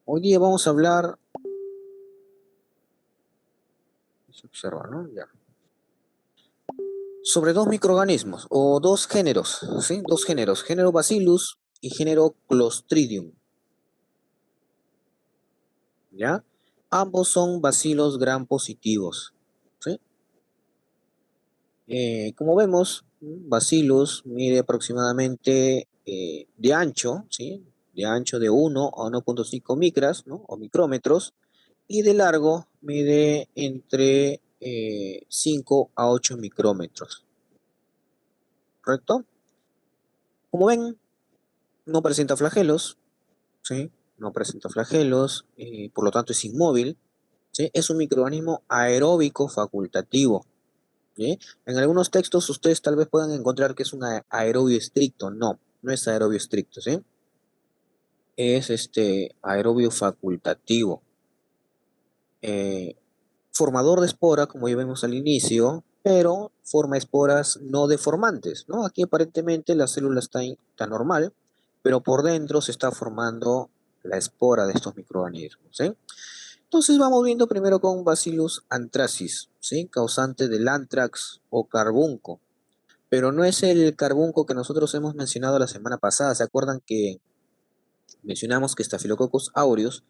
Hoy día vamos a hablar, observa, ¿no? Ya, sobre dos microorganismos o dos géneros, ¿sí? Dos géneros, género Bacillus y género Clostridium, ¿ya? Ambos son bacilos gram positivos, ¿sí? Como vemos, Bacillus mide aproximadamente de ancho, ¿sí? De ancho de 1 a 1,5 micras, ¿no? O micrómetros, y de largo mide entre 5 a 8 micrómetros, ¿correcto? Como ven, no presenta flagelos, ¿sí? No presenta flagelos, por lo tanto es inmóvil, ¿sí? Es un microorganismo aeróbico facultativo, ¿sí? En algunos textos ustedes tal vez puedan encontrar que es un aerobio estricto. No, no es aerobio estricto, ¿sí? Es aerobio facultativo. Eh, Formador de espora, como ya vimos al inicio, pero forma esporas no deformantes, ¿no? Aquí aparentemente la célula está normal, pero por dentro se está formando la espora de estos microorganismos, ¿sí? Entonces vamos viendo primero con Bacillus anthracis, ¿sí? Causante del anthrax o carbunco, pero no es el carbunco que nosotros hemos mencionado la semana pasada. ¿Se acuerdan que mencionamos que Staphylococcus aureus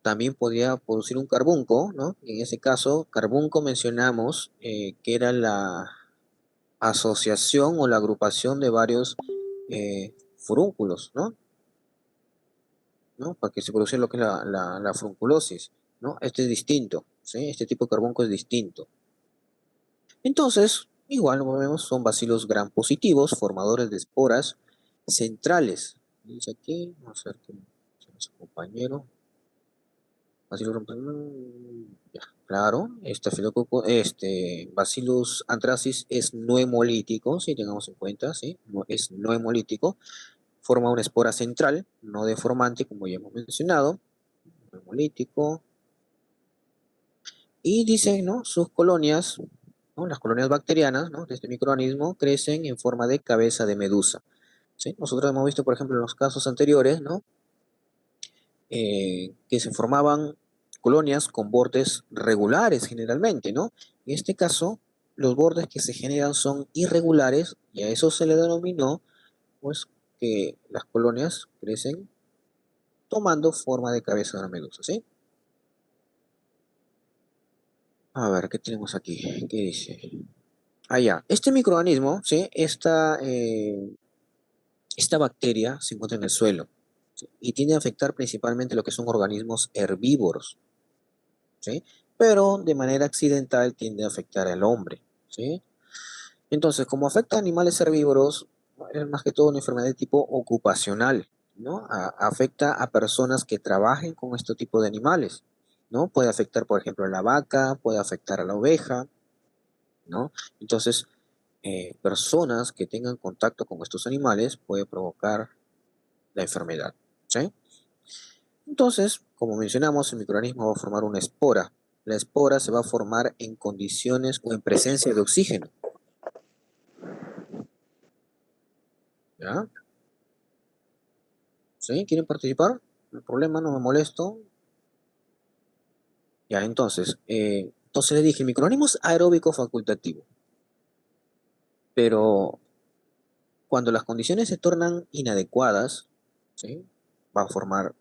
también podía producir un carbunco, ¿no? En ese caso, carbunco mencionamos que era la asociación o la agrupación de varios furúnculos, ¿no? ¿No? Para que se produciera lo que es la frunculosis, ¿no? Este es distinto, ¿sí? Este tipo de carbunco es distinto. Entonces, igual, como vemos, son bacilos gram positivos, formadores de esporas centrales. Dice aquí, vamos a ver qué dice nuestro compañero. Ya, claro, Bacillus anthracis es no hemolítico, si tengamos en cuenta, ¿sí? No, es no hemolítico, forma una espora central, no deformante, como ya hemos mencionado, no hemolítico, y dice, ¿no? Sus colonias, ¿no? Las colonias bacterianas, ¿no? De este microorganismo crecen en forma de cabeza de medusa, ¿sí? Nosotros hemos visto, por ejemplo, en los casos anteriores, ¿no? Que se formaban colonias con bordes regulares generalmente, ¿no? En este caso, los bordes que se generan son irregulares y a eso se le denominó, pues, que las colonias crecen tomando forma de cabeza de una medusa, ¿sí? A ver, ¿qué tenemos aquí? ¿Qué dice? Ah, ya. Este microorganismo, ¿sí? Esta bacteria se encuentra en el suelo, ¿sí? Y tiende a afectar principalmente lo que son organismos herbívoros, ¿sí? Pero de manera accidental tiende a afectar al hombre, ¿sí? Entonces, como afecta a animales herbívoros, es más que todo una enfermedad de tipo ocupacional, ¿no? Afecta a personas que trabajen con este tipo de animales, ¿no? Puede afectar, por ejemplo, a la vaca, puede afectar a la oveja, ¿no? Entonces, personas que tengan contacto con estos animales puede provocar la enfermedad, ¿sí? Entonces, como mencionamos, el microorganismo va a formar una espora. La espora se va a formar en condiciones o en presencia de oxígeno, ¿ya? ¿Sí? ¿Quieren participar? No hay problema, no me molesto. Ya, entonces le dije, el microorganismo es aeróbico facultativo, pero cuando las condiciones se tornan inadecuadas, ¿sí? Va a formar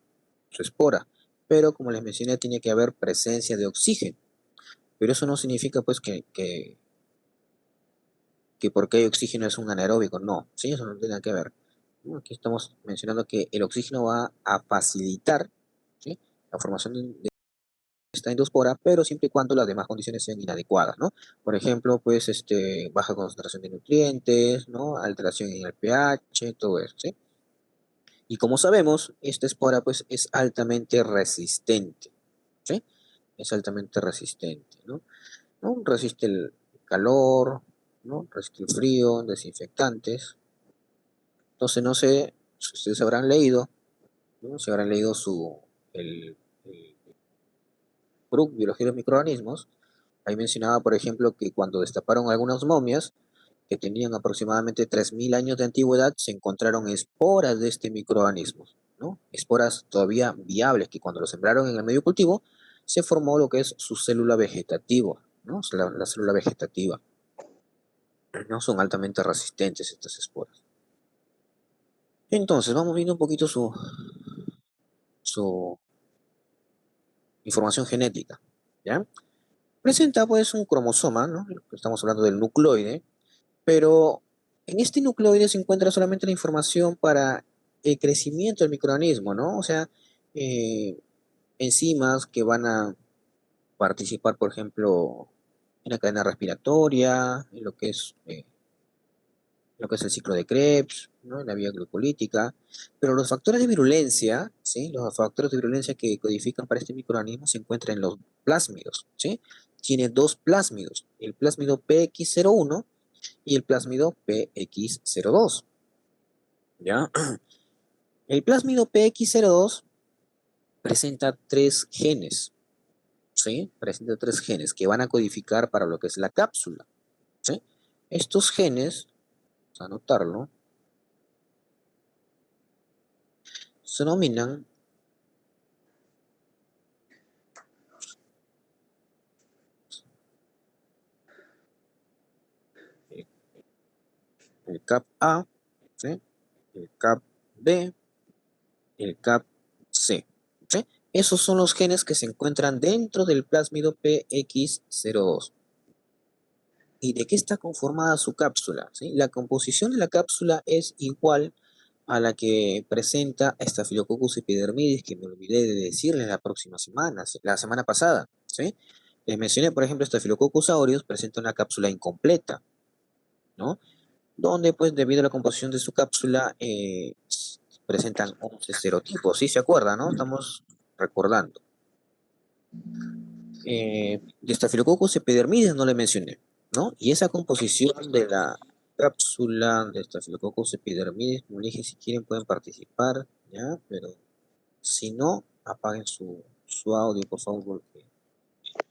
su espora. Pero como les mencioné, tiene que haber presencia de oxígeno. Pero eso no significa pues que porque hay oxígeno es un anaeróbico. No, ¿sí? Eso no tiene nada que ver. ¿No? Aquí estamos mencionando que el oxígeno va a facilitar, ¿sí? La formación de esta endospora, pero siempre y cuando las demás condiciones sean inadecuadas, ¿no? Por ejemplo, pues baja concentración de nutrientes, ¿no? Alteración en el pH, todo eso, ¿sí? Y como sabemos, esta espora pues es altamente resistente, ¿sí? Es altamente resistente, ¿no? ¿No? Resiste el calor, ¿no? Resiste el frío, desinfectantes. Entonces, no sé si ustedes habrán leído, ¿no? Si habrán leído el Brooke, Biología de los Microorganismos. Ahí mencionaba, por ejemplo, que cuando destaparon algunas momias que tenían aproximadamente 3000 años de antigüedad, se encontraron esporas de este microorganismo. ¿no? Esporas todavía viables que cuando lo sembraron en el medio cultivo se formó lo que es su célula vegetativa, ¿no? La célula vegetativa, ¿no? Son altamente resistentes estas esporas. Entonces, vamos viendo un poquito su información genética, ¿ya? Presenta pues un cromosoma, ¿no? Estamos hablando del nucleoide, pero en este nucleoide se encuentra solamente la información para el crecimiento del microorganismo, ¿no? O sea, eh, enzimas que van a participar, por ejemplo, en la cadena respiratoria, en lo que es el ciclo de Krebs, ¿no? En la vía glucolítica, pero los factores de virulencia, ¿sí? Los factores de virulencia que codifican para este microorganismo se encuentran en los plásmidos, ¿sí? Tiene dos plásmidos, el plásmido PX01 y el plásmido PX02, ¿ya? El plásmido PX02 presenta tres genes, ¿sí? Presenta tres genes que van a codificar para lo que es la cápsula, ¿sí? Estos genes, vamos a anotarlo, se denominan el, el CAP-A, ¿sí? El CAP-B, el CAP-C, ¿sí? Esos son los genes que se encuentran dentro del plásmido PX02. ¿Y de qué está conformada su cápsula? ¿Sí? La composición de la cápsula es igual a la que presenta Staphylococcus epidermidis, que me olvidé de decirles la semana pasada, ¿sí? Les mencioné, por ejemplo, Staphylococcus aureus presenta una cápsula incompleta, ¿no? Donde, pues, debido a la composición de su cápsula, presentan 11 serotipos, ¿sí? ¿Se acuerdan, no? Estamos recordando. De Staphylococcus epidermidis no le mencioné, ¿no? Y esa composición de la cápsula de Staphylococcus epidermidis, como dije, si quieren pueden participar, ¿ya? Pero si no, apaguen su audio, por favor, porque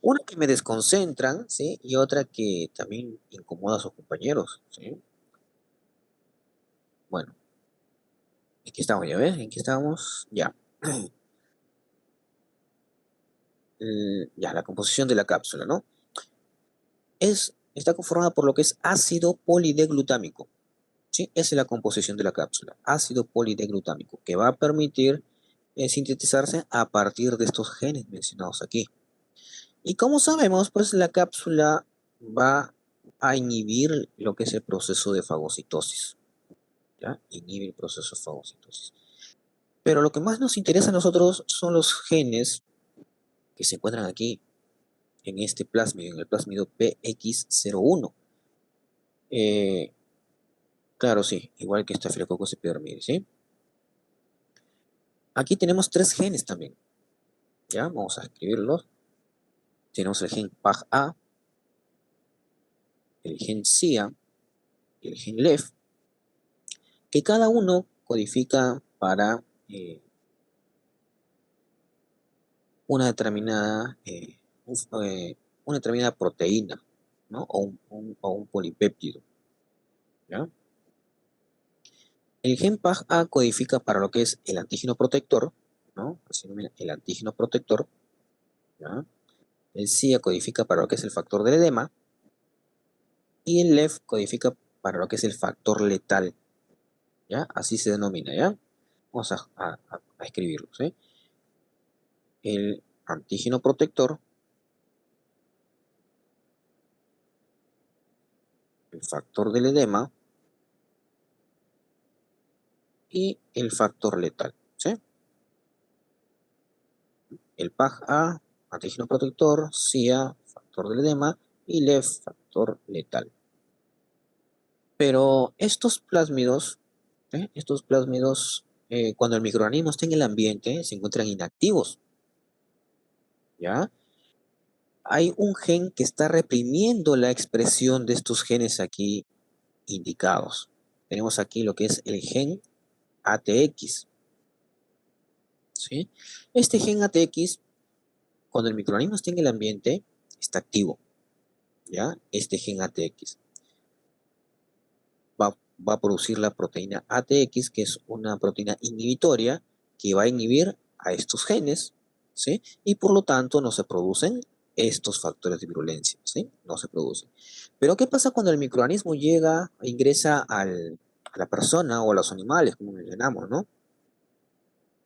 una que me desconcentran, ¿sí? Y otra que también incomoda a sus compañeros, ¿sí? Bueno, ¿en qué estamos? ¿Ya ves? ¿En qué estamos? Ya. Ya, la composición de la cápsula, ¿no? Está conformada por lo que es ácido polideglutámico, ¿sí? Esa es la composición de la cápsula, ácido polideglutámico, que va a permitir sintetizarse a partir de estos genes mencionados aquí. Y como sabemos, pues la cápsula va a inhibir lo que es el proceso de fagocitosis, ¿ya? Inhibe el proceso de fagocitosis. Pero lo que más nos interesa a nosotros son los genes que se encuentran aquí en este plásmido, en el plásmido PX01. Eh, claro, sí, igual que Staphylococcus epidermidis, ¿sí? Aquí tenemos tres genes también, ¿ya? Vamos a escribirlos. Tenemos el gen PAG-A, el gen CIA y el gen LEF, que cada uno codifica para una determinada, una determinada proteína, ¿no? O un polipéptido, ¿ya? El gen PAG-A codifica para lo que es el antígeno protector, ¿no? Así se denomina el antígeno protector, ¿ya? El CIA codifica para lo que es el factor del edema y el LEF codifica para lo que es el factor letal, ¿ya? Así se denomina, ¿ya? Vamos a escribirlo, ¿sí? El antígeno protector, el factor del edema y el factor letal, ¿sí? El PAG-A, antígeno protector, CIA, factor del edema y LEF, factor letal. Pero estos plásmidos, ¿sí? Estos plásmidos, cuando el microorganismo está en el ambiente, se encuentran inactivos, ¿ya? Hay un gen que está reprimiendo la expresión de estos genes aquí indicados. Tenemos aquí lo que es el gen ATX, ¿sí? Este gen ATX, cuando el microorganismo está en el ambiente, está activo, ¿ya? Este gen ATX va a producir la proteína ATX, que es una proteína inhibitoria que va a inhibir a estos genes, ¿sí? Y por lo tanto no se producen estos factores de virulencia, ¿sí? No se producen. Pero ¿qué pasa cuando el microorganismo llega, ingresa a la persona o a los animales, como mencionamos, ¿no?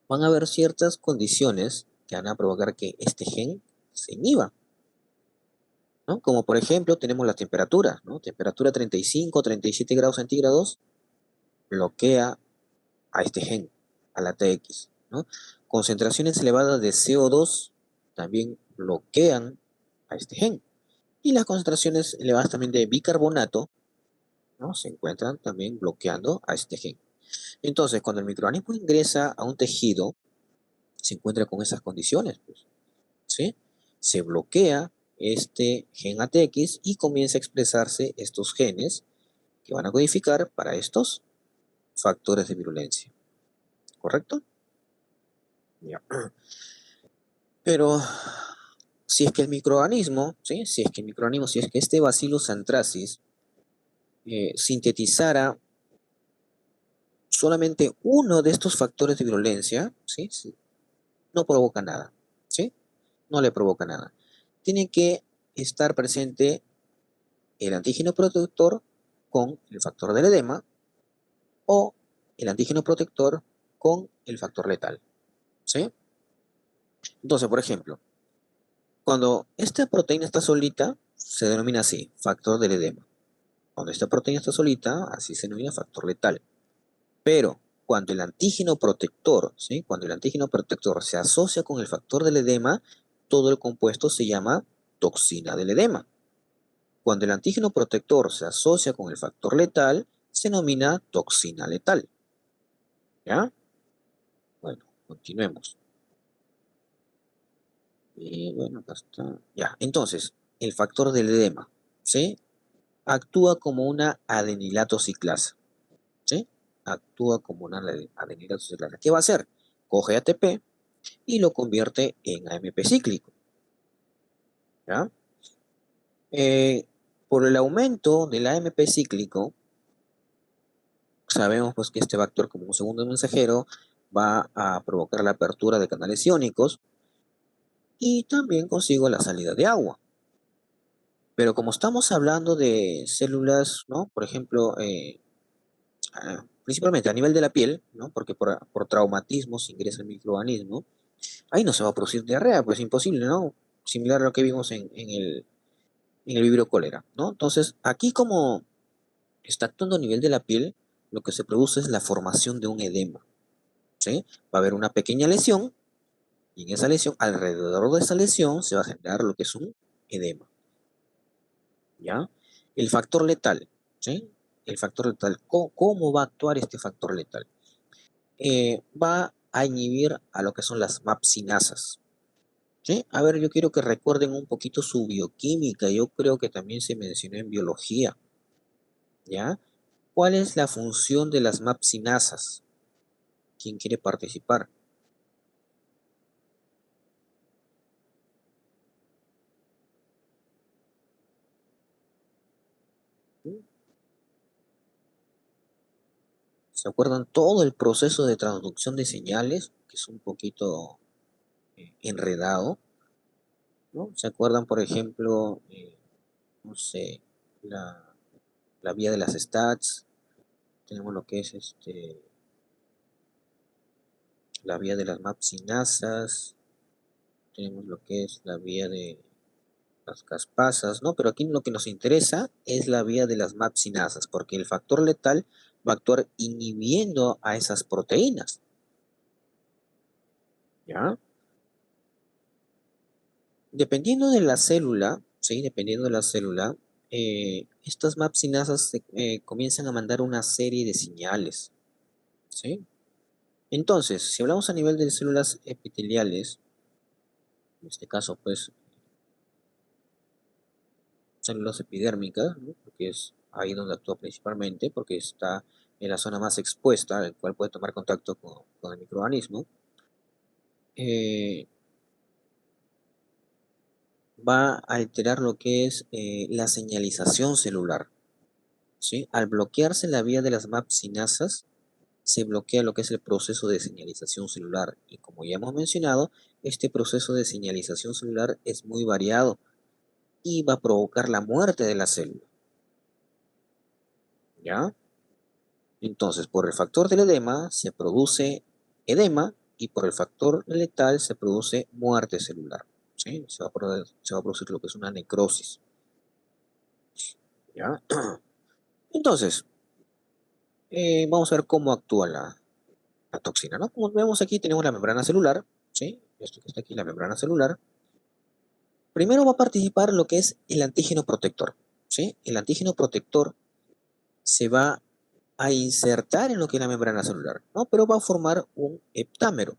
Van a haber ciertas condiciones que van a provocar que este gen se inhiba, ¿no? Como por ejemplo tenemos la temperatura, ¿no? Temperatura 35, 37 grados centígrados bloquea a este gen, a la TX, ¿no? Concentraciones elevadas de CO2 también bloquean a este gen. Y las concentraciones elevadas también de bicarbonato, ¿no? Se encuentran también bloqueando a este gen. Entonces, cuando el microorganismo ingresa a un tejido, se encuentra con esas condiciones, pues, ¿sí? Se bloquea este gen ATX y comienza a expresarse estos genes que van a codificar para estos factores de virulencia, ¿correcto? Ya. Pero si es que el microorganismo, ¿sí? Si es que este Bacillus anthracis sintetizara solamente uno de estos factores de virulencia, ¿sí? Sí, no provoca nada, ¿sí? No le provoca nada. Tiene que estar presente el antígeno protector con el factor del edema o el antígeno protector con el factor letal, ¿sí? Entonces, por ejemplo, cuando esta proteína está solita, se denomina así, factor del edema. Cuando esta proteína está solita, así se denomina factor letal. Pero cuando el antígeno protector, ¿sí? Cuando el antígeno protector se asocia con el factor del edema, todo el compuesto se llama toxina del edema. Cuando el antígeno protector se asocia con el factor letal, se denomina toxina letal. ¿Ya? Bueno, continuemos. Y bueno, acá está. Ya, entonces, el factor del edema, ¿sí? Actúa como una adenilato ciclasa, ¿sí? Actúa como una adenilato ciclasa. ¿Qué va a hacer? Coge ATP y lo convierte en AMP cíclico, ¿ya? Eh, por el aumento del AMP cíclico, sabemos pues que este va a actuar como un segundo mensajero, va a provocar la apertura de canales iónicos y también consigo la salida de agua. Pero como estamos hablando de células, ¿no? Por ejemplo, principalmente a nivel de la piel, ¿no? Porque por traumatismos ingresa el microorganismo, ahí no se va a producir diarrea, pues imposible, ¿no? Similar a lo que vimos en el vibrio cólera, ¿no? Entonces, aquí como está actuando a nivel de la piel, lo que se produce es la formación de un edema, ¿sí? Va a haber una pequeña lesión y en esa lesión, alrededor de esa lesión, se va a generar lo que es un edema, ¿ya? El factor letal, ¿sí? El factor letal, ¿cómo va a actuar este factor letal? Va a inhibir a lo que son las mapsinasas, ¿sí? A ver, yo quiero que recuerden un poquito su bioquímica, yo creo que también se mencionó en biología, ¿ya? ¿Cuál es la función de las mapsinasas? ¿Quién quiere participar? ¿Sí? ¿Se acuerdan todo el proceso de transducción de señales? Que es un poquito enredado, ¿no? ¿Se acuerdan, por ejemplo, no sé, la, la vía de las stats? Tenemos lo que es la vía de las mapsinasas, tenemos lo que es la vía de las caspasas, ¿no? Pero aquí lo que nos interesa es la vía de las mapsinasas, porque el factor letal va a actuar inhibiendo a esas proteínas, ¿ya? Dependiendo de la célula, ¿sí? Dependiendo de la célula, estas mapsinasas comienzan a mandar una serie de señales, ¿sí? Entonces, si hablamos a nivel de células epiteliales, en este caso, pues, células epidérmicas, ¿no? Porque es ahí donde actúa principalmente, porque está en la zona más expuesta, el cual puede tomar contacto con el microorganismo, eh, va a alterar lo que es la señalización celular, ¿sí? Al bloquearse la vía de las mapsinasas, se bloquea lo que es el proceso de señalización celular. Y como ya hemos mencionado, este proceso de señalización celular es muy variado y va a provocar la muerte de la célula. ¿Ya? Entonces, por el factor del edema se produce edema y por el factor letal se produce muerte celular. ¿Sí? Se va a producir lo que es una necrosis. ¿Ya? Entonces, vamos a ver cómo actúa la toxina, ¿no? Como vemos aquí, tenemos la membrana celular, ¿sí? Esto que está aquí, la membrana celular. Primero va a participar lo que es el antígeno protector, ¿sí? El antígeno protector se va a insertar en lo que es la membrana celular, ¿no? Pero va a formar un heptámero,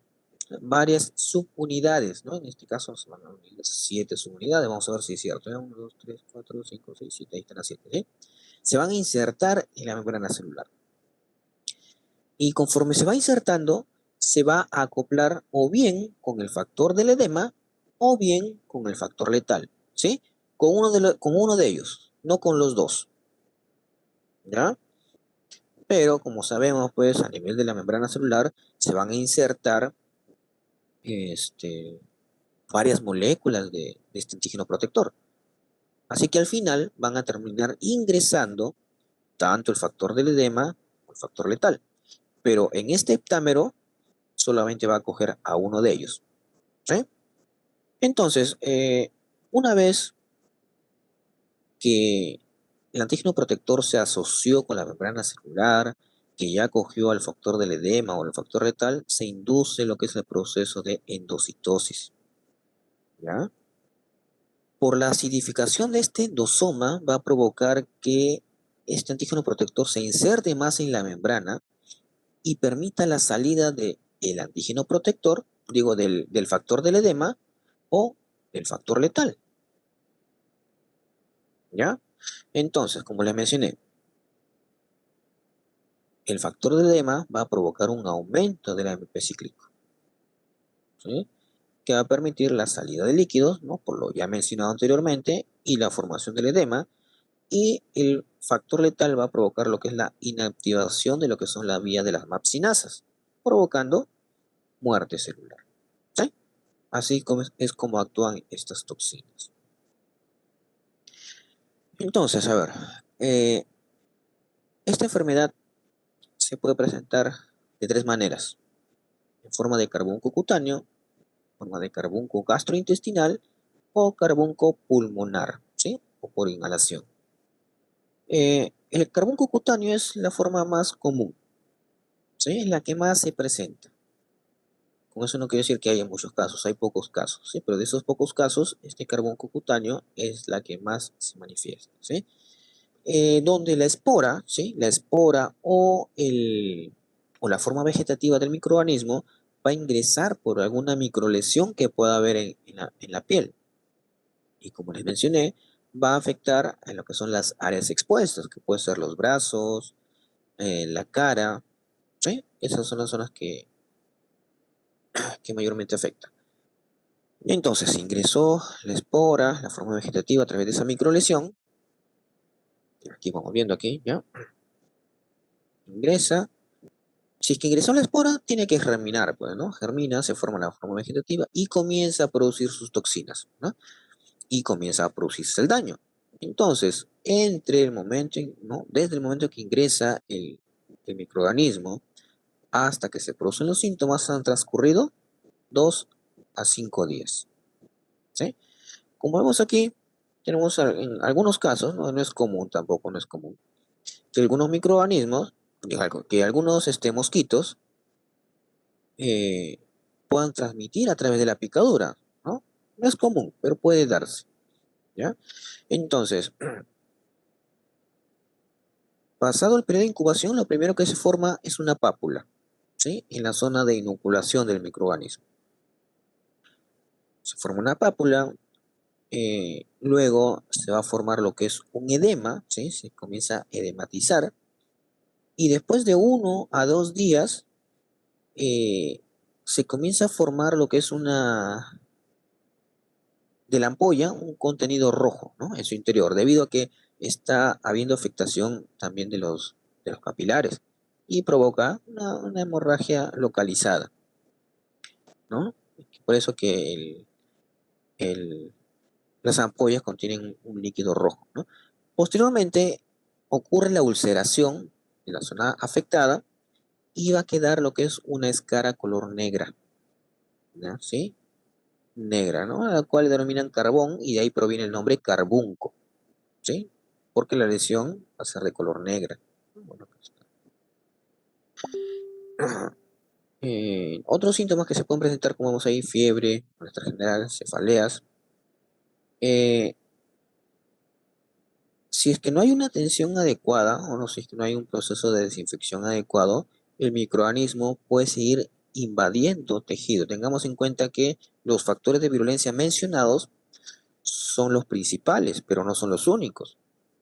varias subunidades, ¿no? En este caso se van a unir 7 subunidades, vamos a ver si es cierto, 1, 2, 3, 4, 5, 6, 7, ahí están las 7, ¿sí? Se van a insertar en la membrana celular. Y conforme se va insertando, se va a acoplar o bien con el factor del edema o bien con el factor letal, ¿sí? Con uno de ellos, no con los dos, ¿ya? Pero como sabemos, pues a nivel de la membrana celular se van a insertar este, varias moléculas de este antígeno protector. Así que al final van a terminar ingresando tanto el factor del edema como el factor letal. Pero en este heptámero solamente va a coger a uno de ellos, ¿sí? Entonces, una vez que el antígeno protector se asoció con la membrana celular, que ya cogió al factor del edema o el factor letal, se induce lo que es el proceso de endocitosis, ¿ya? Por la acidificación de este endosoma va a provocar que este antígeno protector se inserte más en la membrana y permita la salida del antígeno protector, digo, del factor del edema o del factor letal, ¿ya? Entonces, como les mencioné, el factor del edema va a provocar un aumento del AMP cíclico, ¿sí? Que va a permitir la salida de líquidos, ¿no? Por lo ya mencionado anteriormente, y la formación del edema, y el factor letal va a provocar lo que es la inactivación de lo que son las vías de las mapsinasas, provocando muerte celular, ¿sí? Así como es como actúan estas toxinas. Entonces, a ver, eh, esta enfermedad se puede presentar de tres maneras: en forma de carbunco cutáneo, forma de carbunco gastrointestinal o carbunco pulmonar, ¿sí? O por inhalación. El carbunco cutáneo es la forma más común, ¿sí? Es la que más se presenta. Con eso no quiero decir que haya muchos casos, hay pocos casos, ¿sí? Pero de esos pocos casos, este carbunco cutáneo es la que más se manifiesta, ¿sí? Donde la espora, ¿sí? La espora o la forma vegetativa del microorganismo va a ingresar por alguna microlesión que pueda haber en la piel. Y como les mencioné, va a afectar en lo que son las áreas expuestas, que pueden ser los brazos, la cara, ¿sí? Esas son las zonas que mayormente afectan. Entonces, ingresó la espora, la forma vegetativa a través de esa microlesión. Aquí vamos viendo aquí, ¿ya? Ingresa. Si es que ingresó la espora, tiene que germinar, pues, ¿no? Germina, se forma la forma vegetativa y comienza a producir sus toxinas, ¿no? Y comienza a producirse el daño. Entonces, ¿no? Desde el momento que ingresa el microorganismo hasta que se producen los síntomas, han transcurrido 2 a 5 días, ¿sí? Como vemos aquí, tenemos en algunos casos, ¿no? No es común, tampoco no es común, que algunos microorganismos, que algunos mosquitos, eh, puedan transmitir a través de la picadura, ¿no? No es común, pero puede darse, ¿ya? Entonces, pasado el periodo de incubación, lo primero que se forma es una pápula, ¿sí? En la zona de inoculación del microorganismo. Se forma una pápula, luego se va a formar lo que es un edema, ¿sí? Se comienza a edematizar, y después de 1 a 2 días se comienza a formar lo que es de la ampolla, un contenido rojo, ¿no? En su interior, debido a que está habiendo afectación también de los capilares. y provoca una hemorragia localizada, ¿no? Por eso que el- las ampollas contienen un líquido rojo, ¿no? Posteriormente ocurre la ulceración en la zona afectada y va a quedar lo que es una escara color negra, ¿no? ¿Sí? Negra, ¿no? A la cual denominan carbón y de ahí proviene el nombre carbunco, ¿sí? Porque la lesión va a ser de color negra. Bueno, pues, otros síntomas que se pueden presentar, como vemos ahí, fiebre, malestar general, cefaleas. Eh, si es que no hay una atención adecuada, o no, si es que no hay un proceso de desinfección adecuado, el microorganismo puede seguir invadiendo tejido. Tengamos en cuenta que los factores de virulencia mencionados son los principales, pero no son los únicos.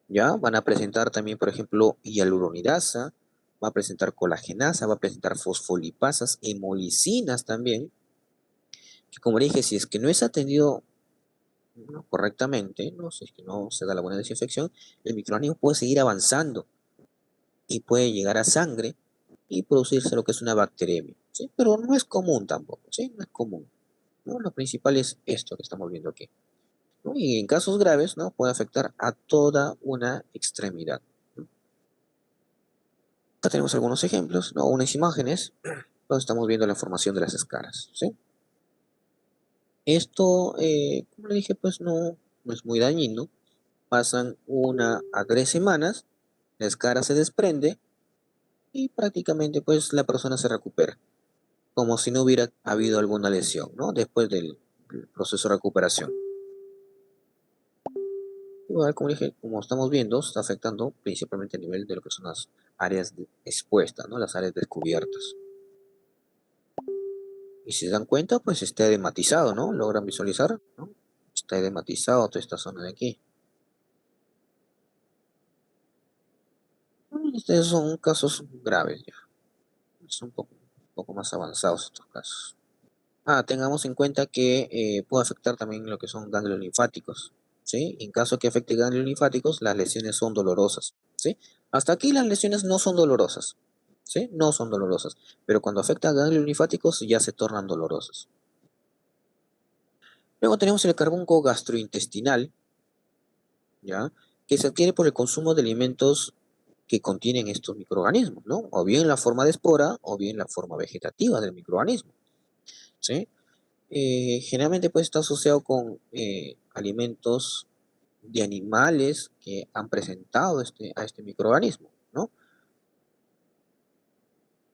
¿Ya? Van a presentar también, por ejemplo, hialuronidasa, va a presentar colagenasa, va a presentar fosfolipasas, hemolicinas también, que como dije, si es que no es atendido, ¿no?, correctamente, ¿no? Si es que no se da la buena desinfección, el microorganismo puede seguir avanzando y puede llegar a sangre y producirse lo que es una bacteremia, ¿sí? Pero no es común tampoco, ¿sí? No es común, ¿no? Lo principal es esto que estamos viendo aquí, ¿no? Y en casos graves, ¿no?, puede afectar a toda una extremidad, ¿no? Acá tenemos algunos ejemplos, ¿no? Unas imágenes donde estamos viendo la formación de las escaras, ¿sí? Esto, como le dije, pues no es muy dañino. Pasan 1 a 3 semanas, la escara se desprende y prácticamente pues la persona se recupera, como si no hubiera habido alguna lesión, ¿no? Después del proceso de recuperación. Igual, como dije, como estamos viendo, está afectando principalmente a nivel de lo que son las áreas expuestas, ¿no? Las áreas descubiertas. Y si se dan cuenta, pues está edematizado, ¿no? ¿Logran visualizar? ¿No? Está edematizado toda esta zona de aquí. Estos son casos graves ya. Son un poco más avanzados estos casos. Tengamos en cuenta que puede afectar también lo que son ganglios linfáticos, ¿sí? En caso que afecte ganglios linfáticos, las lesiones son dolorosas, ¿sí? Hasta aquí las lesiones no son dolorosas, ¿sí? No son dolorosas, pero cuando afecta a ganglios linfáticos ya se tornan dolorosas. Luego tenemos el carbunco gastrointestinal, ¿ya? Que se adquiere por el consumo de alimentos que contienen estos microorganismos, ¿no? O bien la forma de espora o bien la forma vegetativa del microorganismo, ¿sí? Generalmente pues está asociado con alimentos de animales que han presentado a este microorganismo, ¿no?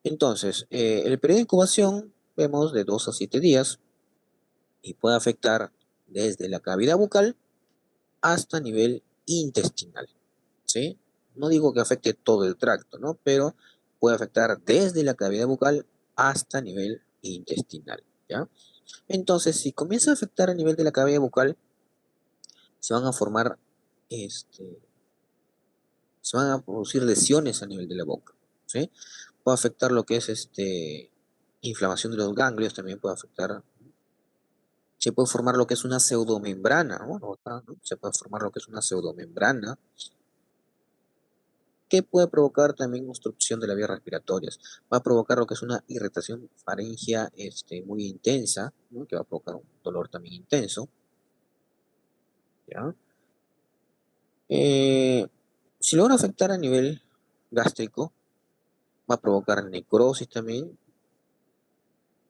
Entonces, el periodo de incubación vemos de 2 a 7 días y puede afectar desde la cavidad bucal hasta nivel intestinal, ¿sí? No digo que afecte todo el tracto, ¿no? Pero puede afectar desde la cavidad bucal hasta nivel intestinal, ¿ya? Entonces, si comienza a afectar a nivel de la cavidad bucal, se van a formar, este, se van a producir lesiones a nivel de la boca, ¿sí? Puede afectar lo que es inflamación de los ganglios, también puede afectar, se puede formar lo que es una pseudomembrana, ¿no? Acá, ¿no? Se puede formar lo que es una pseudomembrana, que puede provocar también obstrucción de las vías respiratorias. Va a provocar lo que es una irritación faríngea muy intensa, ¿no?, que va a provocar un dolor también intenso, ¿ya? Eh, si logra afectar a nivel gástrico, va a provocar necrosis también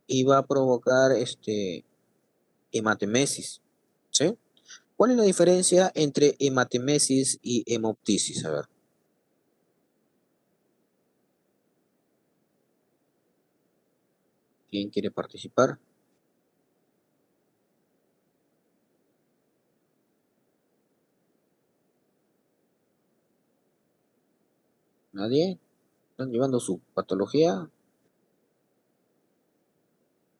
y va a provocar hematemesis, ¿sí? ¿Cuál es la diferencia entre hematemesis y hemoptisis? A ver, ¿quién quiere participar? ¿Nadie? ¿Están llevando su patología?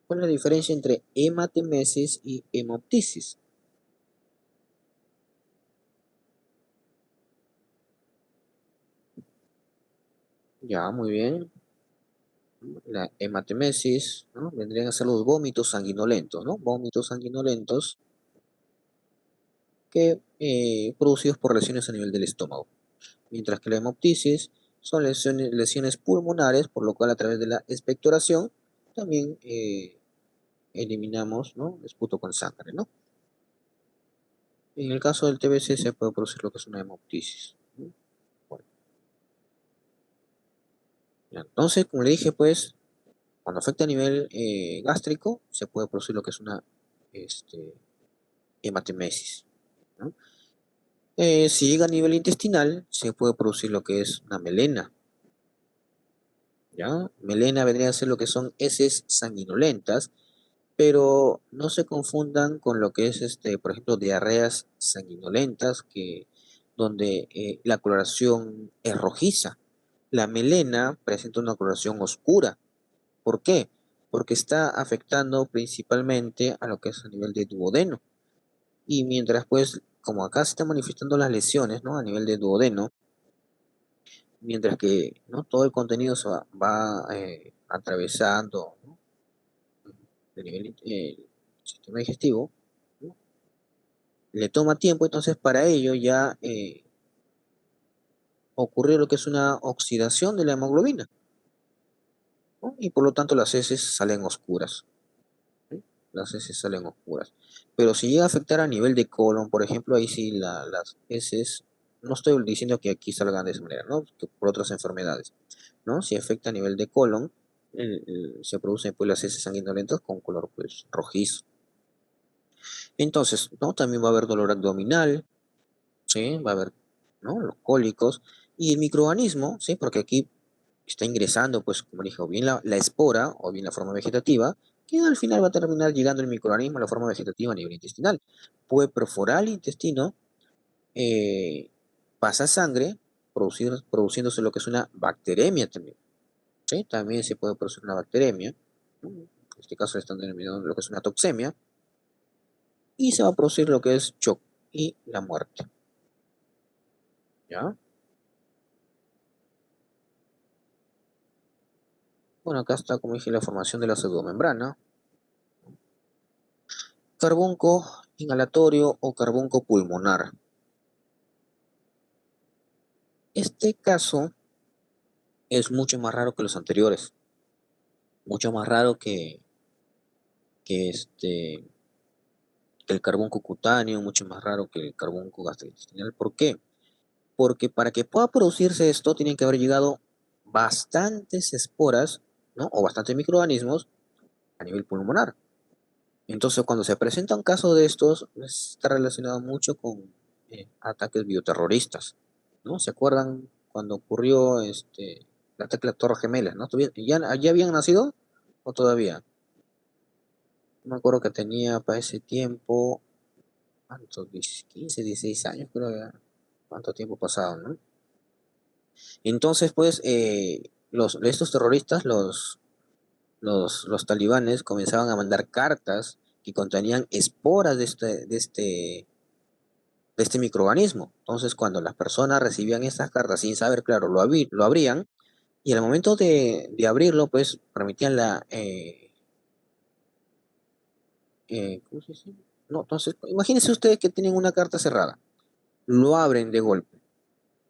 ¿Cuál es la diferencia entre hematemesis y hemoptisis? Ya, muy bien. La hematemesis, ¿no?, vendrían a ser los vómitos sanguinolentos, ¿no? Vómitos sanguinolentos que producidos por lesiones a nivel del estómago. Mientras que la hemoptisis son lesiones pulmonares, por lo cual a través de la expectoración también eliminamos, ¿no?, esputo con sangre, ¿no? En el caso del TBC se puede producir lo que es una hemoptisis, ¿no? Bueno, ya, entonces, como le dije, pues, cuando afecta a nivel gástrico, se puede producir lo que es una este, hematemesis, ¿no? Si llega a nivel intestinal, se puede producir lo que es una melena, ¿ya? Melena vendría a ser lo que son heces sanguinolentas, pero no se confundan con lo que es, por ejemplo, diarreas sanguinolentas, donde la coloración es rojiza. La melena presenta una coloración oscura. ¿Por qué? Porque está afectando principalmente a lo que es a nivel de duodeno. Y mientras, pues, como acá se están manifestando las lesiones, ¿no?, a nivel de duodeno, mientras que, ¿no?, todo el contenido va atravesando, ¿no?, de nivel sistema digestivo, ¿no?, le toma tiempo, entonces para ello ya ocurre lo que es una oxidación de la hemoglobina, ¿no? Y por lo tanto las heces salen oscuras, ¿sí? Las heces salen oscuras. Pero si llega a afectar a nivel de colon, por ejemplo, ahí sí las heces, no estoy diciendo que aquí salgan de esa manera, ¿no?, que por otras enfermedades, ¿no? Si afecta a nivel de colon, se producen pues las heces sanguinolentas con color pues rojizo. Entonces, ¿no?, también va a haber dolor abdominal, ¿sí? Va a haber, ¿no?, los cólicos y el microorganismo, ¿sí?, porque aquí está ingresando, pues, como dije, o bien la espora o bien la forma vegetativa, que al final va a terminar llegando el microorganismo a la forma vegetativa a nivel intestinal. Puede perforar el intestino, eh, pasa sangre, produciéndose lo que es una bacteremia también, ¿sí? También se puede producir una bacteremia, ¿no? En este caso le están denominando lo que es una toxemia, y se va a producir lo que es shock y la muerte, ¿ya? Bueno, acá está, como dije, la formación de la pseudomembrana, carbunco inhalatorio o carbunco pulmonar. Este caso es mucho más raro que los anteriores, mucho más raro que, este, que el carbunco cutáneo, mucho más raro que el carbunco gastrointestinal. ¿Por qué? Porque para que pueda producirse esto, tienen que haber llegado bastantes esporas, ¿no?, o bastantes microorganismos a nivel pulmonar. Entonces, cuando se presenta un caso de estos, pues, está relacionado mucho con ataques bioterroristas, ¿no? ¿Se acuerdan cuando ocurrió el ataque a la Torre Gemela, ¿no? ¿Ya habían nacido o todavía? No me acuerdo que tenía para ese tiempo, ¿cuántos? 15, 16 años, creo ya. ¿Cuánto tiempo pasado, no? Entonces, pues, estos terroristas, los talibanes, comenzaban a mandar cartas que contenían esporas de este microorganismo. Entonces, cuando las personas recibían estas cartas sin saber, claro, lo abrían y al momento de abrirlo, pues permitían ¿cómo se dice? No, entonces, imagínense ustedes que tienen una carta cerrada, lo abren de golpe,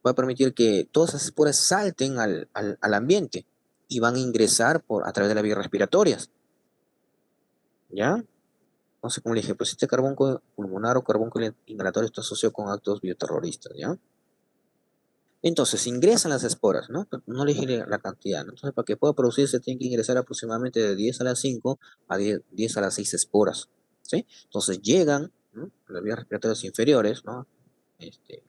va a permitir que todas esas esporas salten al ambiente y van a ingresar a través de las vías respiratorias, ¿ya? Entonces, como le dije, pues este carbunco pulmonar o carbunco inhalatorio está asociado con actos bioterroristas, ¿ya? Entonces, ingresan las esporas, ¿no? No le dije la cantidad, ¿no? Entonces, para que pueda producirse, tiene que ingresar aproximadamente de 10 a las 5 a 10 a las 6 esporas, ¿sí? Entonces, llegan, ¿no?, a las vías respiratorias inferiores, ¿no? Este,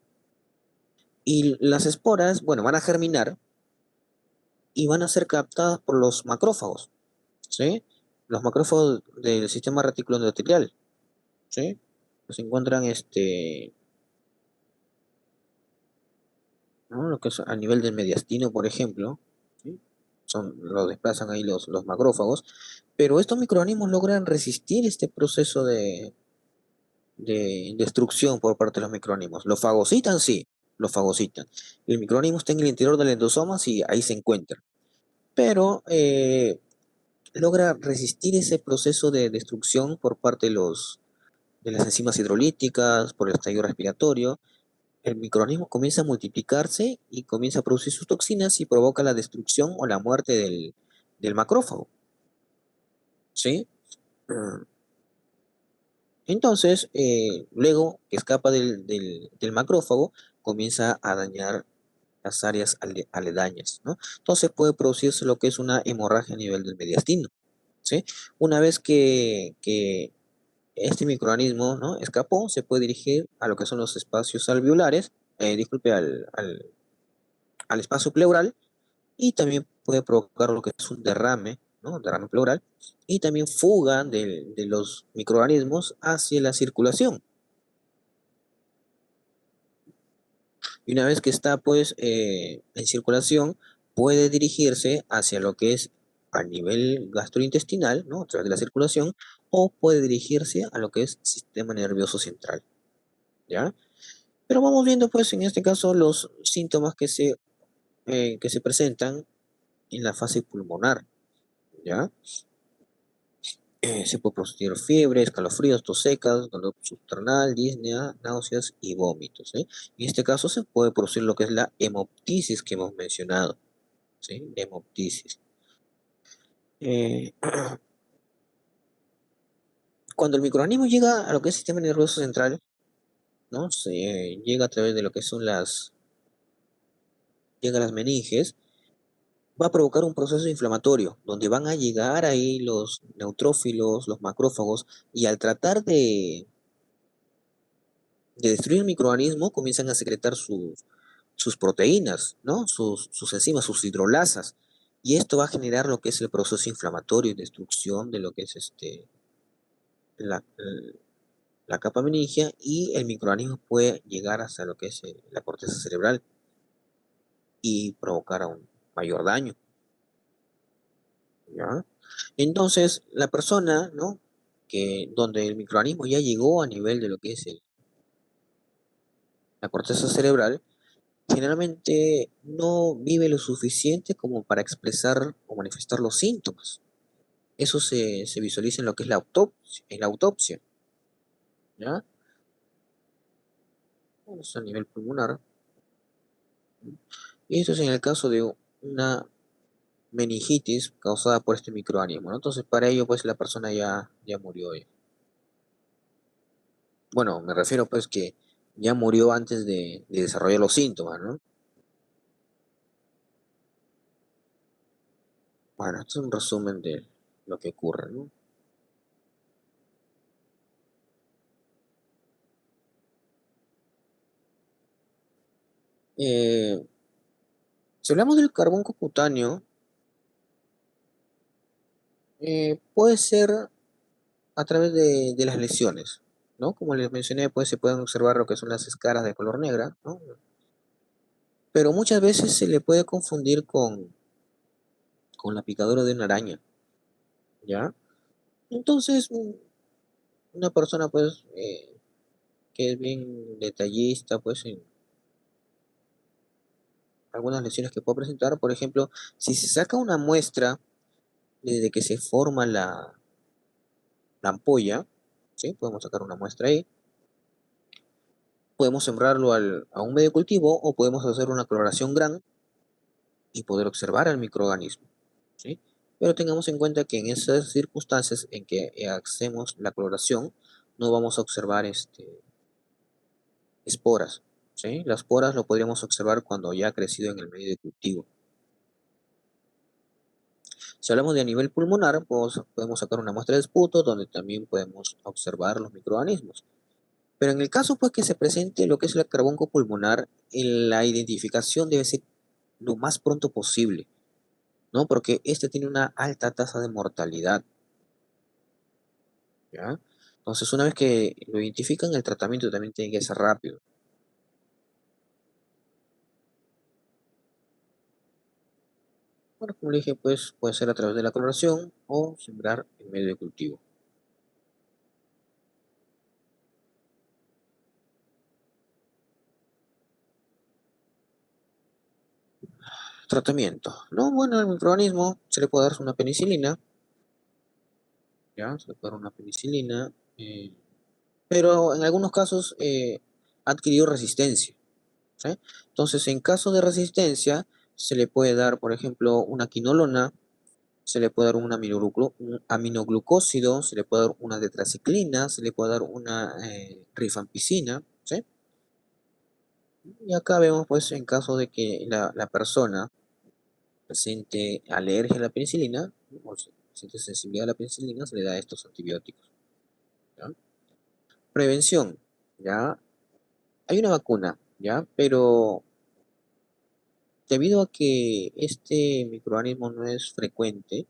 y las esporas, bueno, van a germinar y van a ser captadas por los macrófagos, ¿sí? Los macrófagos del sistema reticuloendotelial, ¿sí? Se encuentran, ¿no?, lo que es a nivel del mediastino, por ejemplo, ¿sí? Lo desplazan ahí los macrófagos, pero estos microorganismos logran resistir este proceso de destrucción por parte de los microorganismos. Lo fagocitan, sí, lo fagocitan. El microorganismo está en el interior del endosoma, sí, ahí se encuentra, pero logra resistir ese proceso de destrucción por parte de las enzimas hidrolíticas, por el estallido respiratorio, el microorganismo comienza a multiplicarse y comienza a producir sus toxinas y provoca la destrucción o la muerte del macrófago, ¿sí? Mm, Entonces, luego que escapa del macrófago, comienza a dañar las áreas aledañas, ¿no? Entonces puede producirse lo que es una hemorragia a nivel del mediastino, ¿sí? Una vez que este microorganismo, ¿no?, escapó, se puede dirigir a lo que son los espacios alveolares, disculpe, al espacio pleural, y también puede provocar lo que es un derrame, ¿no? Derrame pleural, y también fuga de los microorganismos hacia la circulación. Y una vez que está pues en circulación, puede dirigirse hacia lo que es a nivel gastrointestinal, ¿no?, a través de la circulación, o puede dirigirse a lo que es sistema nervioso central, ¿ya? Pero vamos viendo pues en este caso los síntomas que se presentan en la fase pulmonar, ¿ya? Se puede producir fiebre, escalofríos, tos secas, dolor substernal, disnea, náuseas y vómitos, ¿sí? En este caso se puede producir lo que es la hemoptisis que hemos mencionado, ¿sí? Hemoptisis. Eh, Cuando el microorganismo llega a lo que es el sistema nervioso central, ¿no? Llega a través de lo que son llega a las meninges, va a provocar un proceso inflamatorio, donde van a llegar ahí los neutrófilos, los macrófagos, y al tratar de destruir el microorganismo, comienzan a secretar sus proteínas, ¿no? Sus enzimas, sus hidrolasas. Y esto va a generar lo que es el proceso inflamatorio y destrucción de lo que es la, la capa meningia, y el microorganismo puede llegar hasta lo que es la corteza cerebral y provocar aún mayor daño, ¿ya? Entonces, la persona, ¿no?, que donde el microorganismo ya llegó a nivel de lo que es la corteza cerebral, generalmente no vive lo suficiente como para expresar o manifestar los síntomas. Eso se visualiza en lo que es la autopsia, ¿ya? Vamos a nivel pulmonar. Y esto es en el caso de una meningitis causada por este microorganismo, ¿no? Entonces, para ello, pues la persona ya murió. Bueno, me refiero pues que ya murió antes de desarrollar los síntomas, ¿no? Bueno, esto es un resumen de lo que ocurre, ¿no? Eh, si hablamos del carbón cutáneo, puede ser a través de las lesiones, ¿no? Como les mencioné, pues se pueden observar lo que son las escaras de color negra, ¿no? Pero muchas veces se le puede confundir con la picadura de una araña, ¿ya? Entonces, una persona, pues, que es bien detallista, pues, en algunas lesiones que puede presentar, por ejemplo, si se saca una muestra desde que se forma la ampolla, ¿sí? Podemos sacar una muestra ahí, podemos sembrarlo a un medio cultivo o podemos hacer una coloración gran y poder observar al microorganismo, ¿sí? Pero tengamos en cuenta que en esas circunstancias en que hacemos la coloración, no vamos a observar esporas, ¿sí? Las esporas lo podríamos observar cuando ya ha crecido en el medio de cultivo. Si hablamos de a nivel pulmonar, pues, podemos sacar una muestra de esputo donde también podemos observar los microorganismos. Pero en el caso pues que se presente lo que es el carbonco pulmonar, la identificación debe ser lo más pronto posible, ¿no? Porque este tiene una alta tasa de mortalidad, ¿ya? Entonces, una vez que lo identifican, el tratamiento también tiene que ser rápido. Bueno, como le dije, pues puede ser a través de la coloración o sembrar en medio de cultivo. Tratamiento, ¿no? Bueno, al microorganismo se le puede dar una penicilina, ¿ya? Se le puede dar una penicilina, pero en algunos casos ha adquirido resistencia. ¿sí? Entonces, en caso de resistencia, se le puede dar, por ejemplo, una quinolona, se le puede dar un aminoglucósido, se le puede dar una tetraciclina, se le puede dar una rifampicina, ¿sí? Y acá vemos, pues, en caso de que la persona presente alergia a la penicilina, o presente sensibilidad a la penicilina, se le da estos antibióticos, ¿ya? Prevención, ¿ya? Hay una vacuna, ¿ya? Pero debido a que este microorganismo no es frecuente,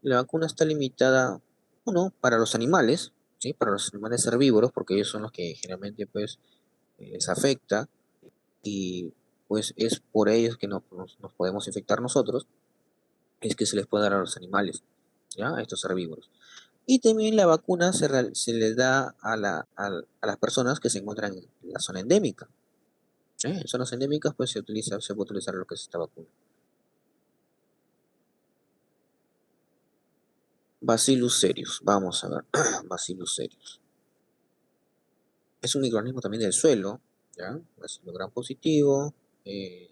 la vacuna está limitada, uno, para los animales, ¿sí? Para los animales herbívoros, porque ellos son los que generalmente, pues, les afecta y, pues, es por ellos que nos podemos infectar nosotros, es que se les puede dar a los animales, ¿ya? A estos herbívoros. Y también la vacuna se les da a las personas que se encuentran en la zona endémica, ¿sí? En zonas endémicas, pues, se puede utilizar lo que es esta vacuna. Bacillus cereus, vamos a ver, Bacillus cereus. Es un microorganismo también del suelo, ¿ya? Bacilo gram positivo. eh,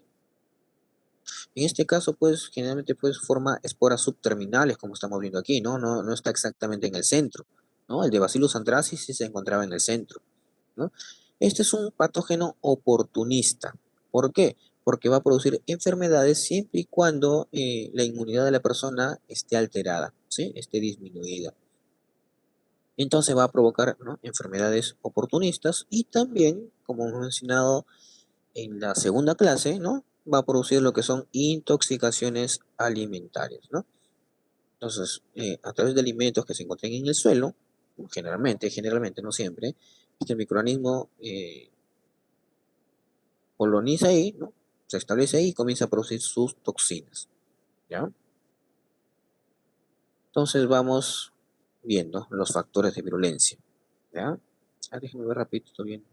en este caso, pues, generalmente, pues, forma esporas subterminales, como estamos viendo aquí, ¿no? No está exactamente en el centro, ¿no? El de Bacillus anthracis sí se encontraba en el centro, ¿no? Este es un patógeno oportunista. ¿Por qué? Porque va a producir enfermedades siempre y cuando la inmunidad de la persona esté alterada, ¿sí? Esté disminuida. Entonces va a provocar, ¿no?, enfermedades oportunistas y también, como hemos mencionado en la segunda clase, ¿no?, va a producir lo que son intoxicaciones alimentarias, ¿no? Entonces, a través de alimentos que se encuentren en el suelo, generalmente, no siempre, este microorganismo coloniza ahí, ¿no? Se establece ahí y comienza a producir sus toxinas, ¿ya? Entonces vamos viendo los factores de virulencia, ¿ya? Déjenme ver rapidito bien.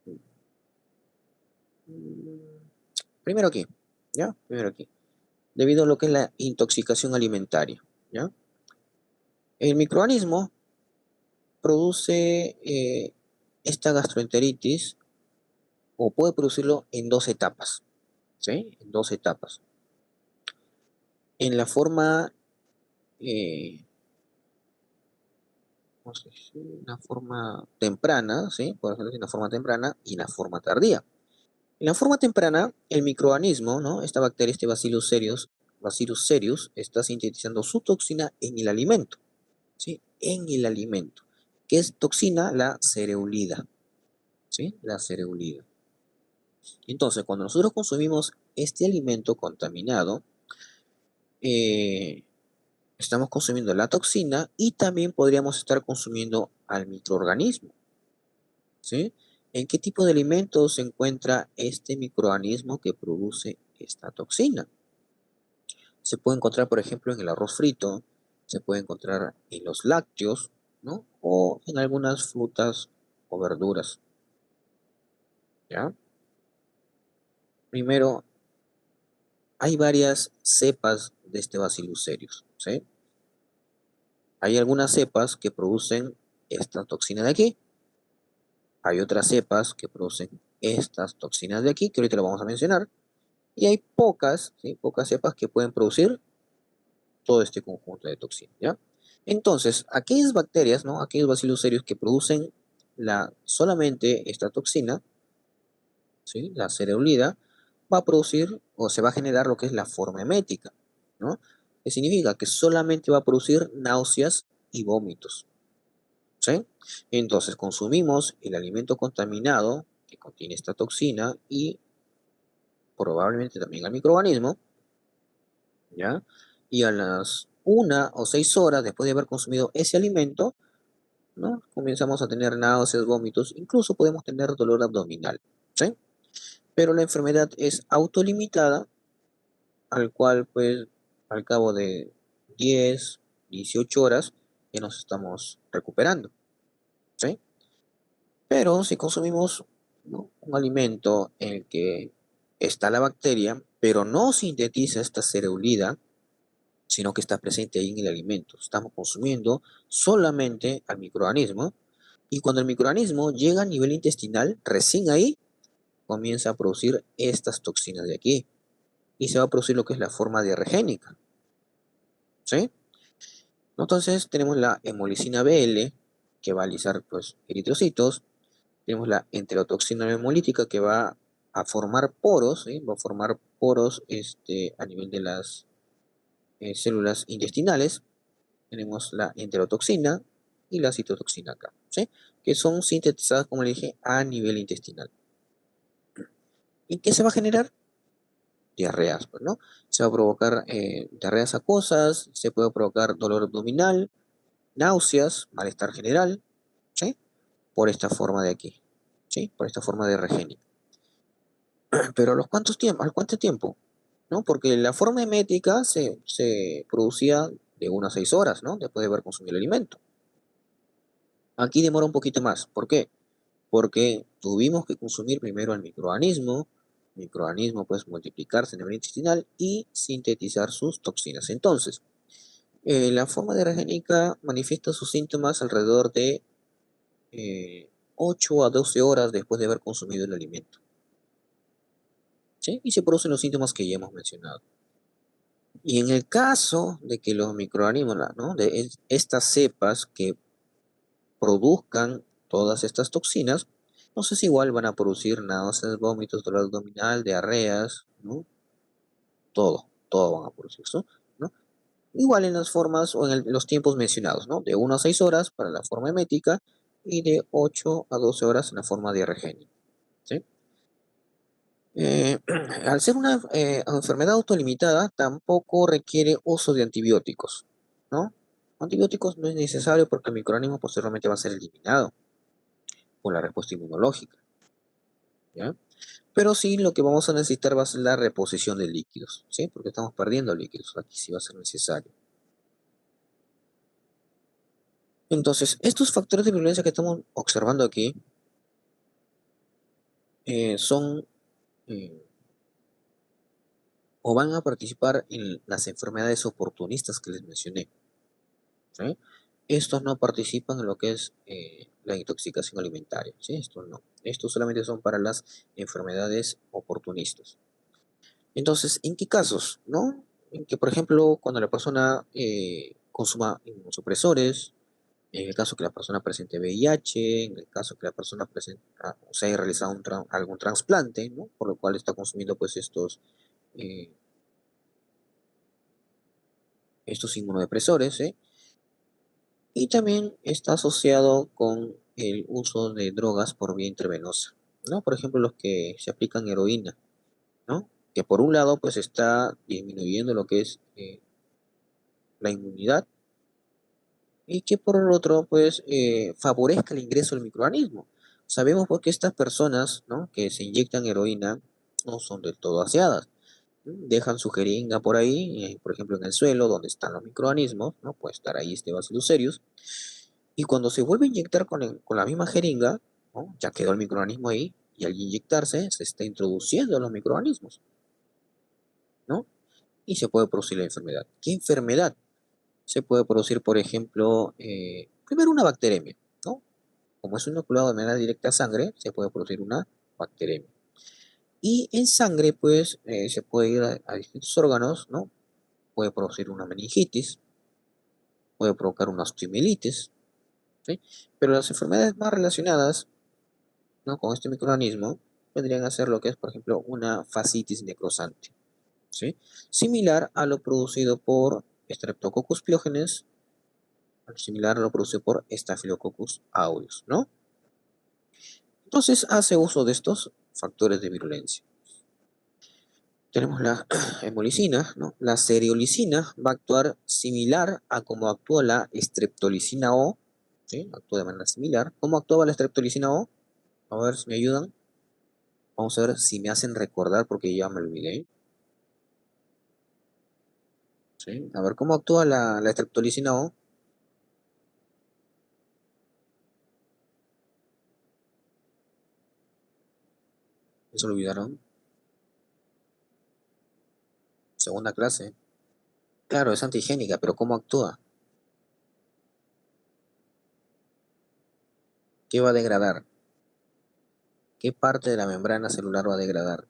Mm, Primero aquí, ¿ya? Primero aquí. Debido a lo que es la intoxicación alimentaria, ¿ya? El microorganismo produce esta gastroenteritis o puede producirlo en dos etapas, ¿sí? En dos etapas. En la forma, eh, ¿cómo se dice? Una forma temprana, ¿sí? Puede ser en la forma temprana y en la forma tardía. En la forma temprana, el microorganismo, ¿no? Esta bacteria, este Bacillus cereus, está sintetizando su toxina en el alimento, ¿sí? En el alimento. ¿Qué es toxina? La cereulida, ¿sí? La cereulida. Entonces, cuando nosotros consumimos este alimento contaminado, eh, estamos consumiendo la toxina y también podríamos estar consumiendo al microorganismo, ¿sí? ¿En qué tipo de alimentos se encuentra este microorganismo que produce esta toxina? Se puede encontrar, por ejemplo, en el arroz frito, se puede encontrar en los lácteos, ¿no? O en algunas frutas o verduras, ¿ya? Primero, hay varias cepas de este Bacillus cereus, ¿sí? Hay algunas cepas que producen esta toxina de aquí, hay otras cepas que producen estas toxinas de aquí, que ahorita lo vamos a mencionar, y hay pocas, ¿sí? Pocas cepas que pueden producir todo este conjunto de toxinas, ¿ya? Entonces, aquellas bacterias, ¿no? Aquellos Bacillus cereus que producen solamente esta toxina, ¿sí? La cereulida, va a producir o se va a generar lo que es la forma emética, ¿no? Que significa que solamente va a producir náuseas y vómitos, ¿sí? Entonces, consumimos el alimento contaminado que contiene esta toxina y probablemente también al microorganismo, ¿ya? Y a las 1 o 6 horas después de haber consumido ese alimento, ¿no? Comenzamos a tener náuseas, vómitos, incluso podemos tener dolor abdominal, ¿sí? Pero la enfermedad es autolimitada, al cual, pues, al cabo de 10, 18 horas, ya nos estamos recuperando, ¿sí? Pero si consumimos, ¿no?, un alimento en el que está la bacteria, pero no sintetiza esta cereulida, sino que está presente ahí en el alimento. Estamos consumiendo solamente al microorganismo. Y cuando el microorganismo llega a nivel intestinal, recién ahí comienza a producir estas toxinas de aquí. Y se va a producir lo que es la forma diarregénica. ¿Sí? Entonces tenemos la hemolicina BL, que va a alisar pues, eritrocitos. Tenemos la enterotoxina hemolítica, que va a formar poros, ¿sí? Va a formar poros a nivel de las células intestinales. Tenemos la enterotoxina y la citotoxina acá, ¿sí? Que son sintetizadas, como le dije, a nivel intestinal. ¿Y qué se va a generar? Diarreas, pues, ¿no? Se va a provocar diarreas acuosas, se puede provocar dolor abdominal, náuseas, malestar general, ¿sí? Por esta forma de aquí, ¿sí? Por esta forma de regénica. Pero ¿al cuánto tiempo? ¿No? Porque la forma emética se producía de 1 a 6 horas, ¿no? Después de haber consumido el alimento. Aquí demora un poquito más. ¿Por qué? Porque tuvimos que consumir primero el microorganismo pues multiplicarse en el intestinal y sintetizar sus toxinas. Entonces, la forma de regénica manifiesta sus síntomas alrededor de 8 a 12 horas después de haber consumido el alimento. ¿Sí? Y se producen los síntomas que ya hemos mencionado. Y en el caso de que los microorganismos, ¿no? de estas cepas que produzcan todas estas toxinas, entonces igual van a producir náuseas, vómitos, dolor abdominal, diarreas, ¿no? Todo van a producir eso, ¿no? Igual en las formas o en los tiempos mencionados, ¿no? De 1 a 6 horas para la forma emética y de 8 a 12 horas en la forma diarregénica, ¿sí? Eh, al ser una enfermedad autolimitada, tampoco requiere uso de antibióticos, ¿no? Antibióticos no es necesario porque el microorganismo posteriormente va a ser eliminado por la respuesta inmunológica, ¿ya? Pero sí lo que vamos a necesitar va a ser la reposición de líquidos, ¿sí? Porque estamos perdiendo líquidos, aquí sí va a ser necesario. Entonces, estos factores de violencia que estamos observando aquí son eh, o van a participar en las enfermedades oportunistas que les mencioné, ¿sí? Estos no participan en lo que es la intoxicación alimentaria, ¿sí? Estos no. Estos solamente son para las enfermedades oportunistas. Entonces, ¿en qué casos, no? En que, por ejemplo, cuando la persona consuma inmunosupresores, en el caso que la persona presente VIH, en el caso que la persona o se haya realizado algún trasplante, ¿no? Por lo cual está consumiendo pues eh, estos inmunodepresores, ¿eh? Y también está asociado con el uso de drogas por vía intravenosa, ¿no? Por ejemplo, los que se aplican heroína, ¿no? Que por un lado pues está disminuyendo lo que es la inmunidad y que por el otro pues favorezca el ingreso del microorganismo. Sabemos porque estas personas, ¿no? Que se inyectan heroína no son del todo aseadas. Dejan su jeringa por ahí, por ejemplo en el suelo donde están los microorganismos, ¿no? Puede estar ahí este Bacillus cereus, y cuando se vuelve a inyectar con la misma jeringa, ¿no? Ya quedó el microorganismo ahí, y al inyectarse se está introduciendo los microorganismos, ¿no? Y se puede producir la enfermedad. ¿Qué enfermedad? Se puede producir, por ejemplo, primero una bacteremia, ¿no? Como es un inoculado de manera directa a sangre, se puede producir una bacteremia. Y en sangre, pues, se puede ir a distintos órganos, ¿no? Puede producir una meningitis, puede provocar una osteomielitis, ¿sí? Pero las enfermedades más relacionadas, ¿no? Con este microorganismo vendrían a ser lo que es, por ejemplo, una fascitis necrosante, ¿sí? Similar a lo producido por Streptococcus pyogenes, similar a lo producido por Staphylococcus aureus, ¿no? Entonces hace uso de estos factores de virulencia. Tenemos la hemolicina, ¿no? La seriolicina va a actuar similar a como actúa la streptolicina O, ¿sí? Actúa de manera similar. ¿Cómo actuaba la streptolicina O? A ver si me ayudan. Vamos a ver si me hacen recordar porque ya me olvidé, ¿sí? A ver, ¿cómo actúa la streptolicina O? ¿Se lo olvidaron? Segunda clase. Claro, es antigénica, pero ¿cómo actúa? ¿Qué va a degradar? ¿Qué parte de la membrana celular va a degradar?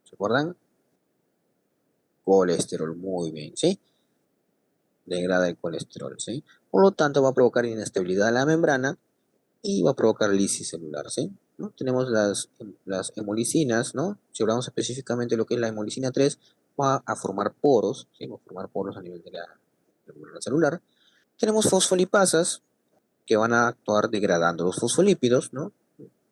¿Se acuerdan? Colesterol, muy bien, ¿sí? Degrada el colesterol, ¿sí? Por lo tanto, va a provocar inestabilidad de la membrana y va a provocar lisis celular, ¿sí? ¿No? Tenemos las hemolicinas, ¿no? Si hablamos específicamente de lo que es la hemolicina 3, va a formar poros, ¿sí? Va a formar poros a nivel de la membrana celular. Tenemos fosfolipasas que van a actuar degradando los fosfolípidos, ¿no?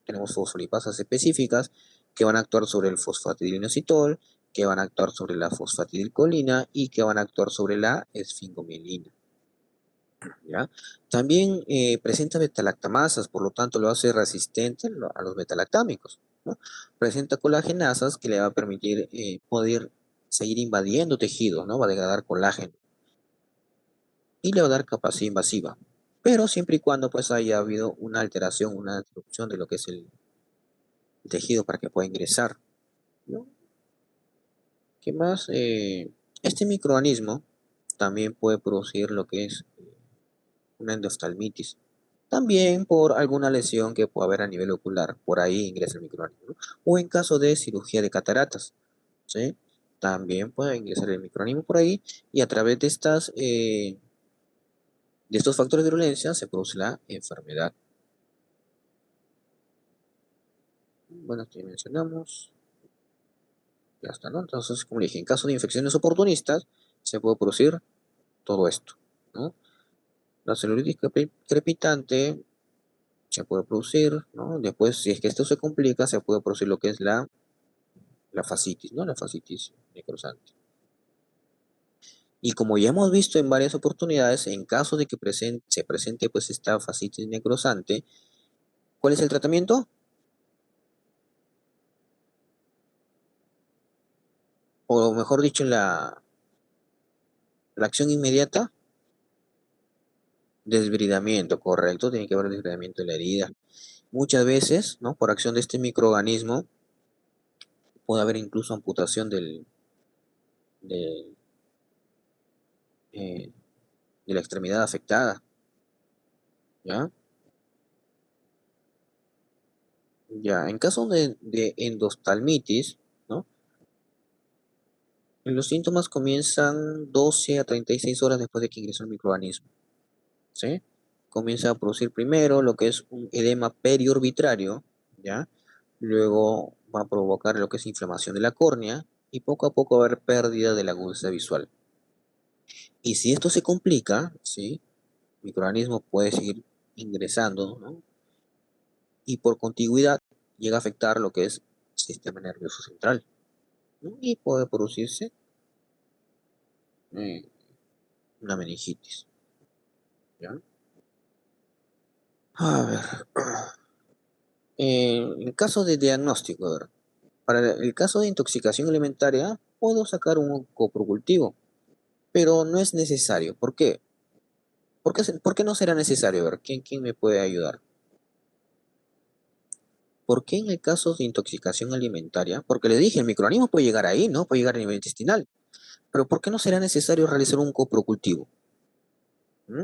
Tenemos fosfolipasas específicas que van a actuar sobre el fosfatidilinositol, que van a actuar sobre la fosfatidilcolina y que van a actuar sobre la esfingomielina. ¿Ya? También presenta betalactamasas, por lo tanto lo hace resistente a los betalactámicos, ¿no? Presenta colagenasas que le va a permitir poder seguir invadiendo tejidos, ¿no? Va a degradar colágeno y le va a dar capacidad invasiva, pero siempre y cuando pues haya habido una alteración, una disrupción de lo que es el tejido para que pueda ingresar, ¿no? ¿Qué más? Este microorganismo también puede producir lo que es una endoftalmitis. También por alguna lesión que pueda haber a nivel ocular, por ahí ingresa el microorganismo, ¿no? O en caso de cirugía de cataratas, ¿sí? También puede ingresar el microorganismo por ahí y a través de estos factores de virulencia se produce la enfermedad. Bueno, aquí mencionamos, ya está, ¿no? Entonces, como dije, en caso de infecciones oportunistas, se puede producir todo esto, ¿no? La celulitis crepitante se puede producir, ¿no? Después, si es que esto se complica, se puede producir lo que es la fascitis, ¿no? La fascitis necrosante. Y como ya hemos visto en varias oportunidades, en caso de que se presente pues esta fascitis necrosante, ¿cuál es el tratamiento? O mejor dicho, la acción inmediata, desbridamiento, correcto, tiene que haber desbridamiento de la herida. Muchas veces, ¿no? Por acción de este microorganismo, puede haber incluso amputación de, eh, de la extremidad afectada, ¿ya? Ya, en caso de endoftalmitis, ¿no? Los síntomas comienzan 12 a 36 horas después de que ingresó el microorganismo, ¿sí? Comienza a producir primero lo que es un edema periorbitario, ¿ya? Luego va a provocar lo que es inflamación de la córnea y poco a poco va a haber pérdida de la agudeza visual. Y si esto se complica, ¿sí? El microorganismo puede seguir ingresando, ¿no? Y por contigüidad llega a afectar lo que es el sistema nervioso central, ¿no? Y puede producirse eh, una meningitis, ¿ya? A ver, en caso de diagnóstico, a ver, para el caso de intoxicación alimentaria, puedo sacar un coprocultivo, pero no es necesario. ¿Por qué? ¿Por qué no será necesario? A ver, ¿quién me puede ayudar? ¿Por qué en el caso de intoxicación alimentaria? Porque le dije, el microorganismo puede llegar ahí, ¿no? Puede llegar a nivel intestinal. Pero ¿por qué no será necesario realizar un coprocultivo? ¿Mm?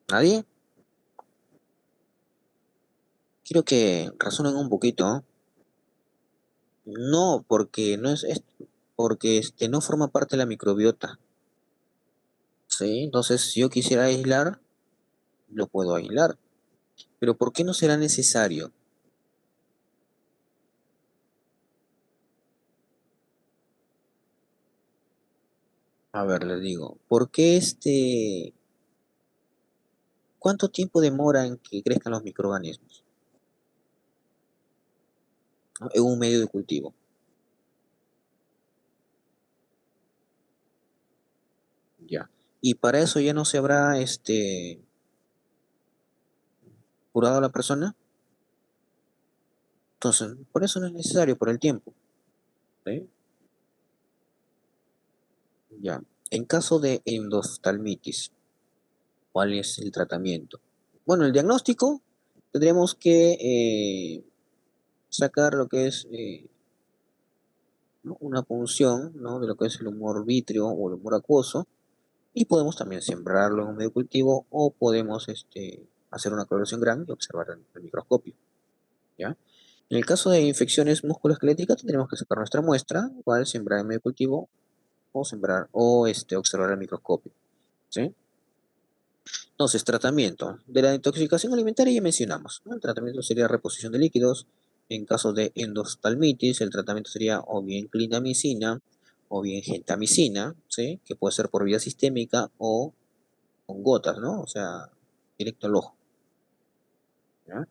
¿Nadie? Quiero que razonen un poquito. No, porque no porque no forma parte de la microbiota. ¿Sí? Entonces, si yo quisiera aislar, lo puedo aislar. Pero ¿por qué no será necesario? A ver, les digo, ¿por qué cuánto tiempo demora en que crezcan los microorganismos, ¿no? En un medio de cultivo? Ya. Y para eso ya no se habrá curado a la persona. Entonces, por eso no es necesario, por el tiempo. ¿Sí? Ya. En caso de endoftalmitis, ¿cuál es el tratamiento? Bueno, el diagnóstico tendríamos que sacar lo que es ¿no? Una punción, ¿no? De lo que es el humor vítreo o el humor acuoso, y podemos también sembrarlo en un medio cultivo o podemos hacer una coloración grande y observar en el microscopio, ¿ya? En el caso de infecciones musculoesqueléticas, tendremos que sacar nuestra muestra, igual sembrar en medio cultivo o sembrar o observar el microscopio, ¿sí? Entonces, tratamiento. De la intoxicación alimentaria ya mencionamos, ¿no? El tratamiento sería reposición de líquidos. En caso de endoftalmitis, el tratamiento sería o bien clindamicina o bien gentamicina, ¿sí? Que puede ser por vía sistémica o con gotas, ¿no? O sea, directo al ojo, ¿ya?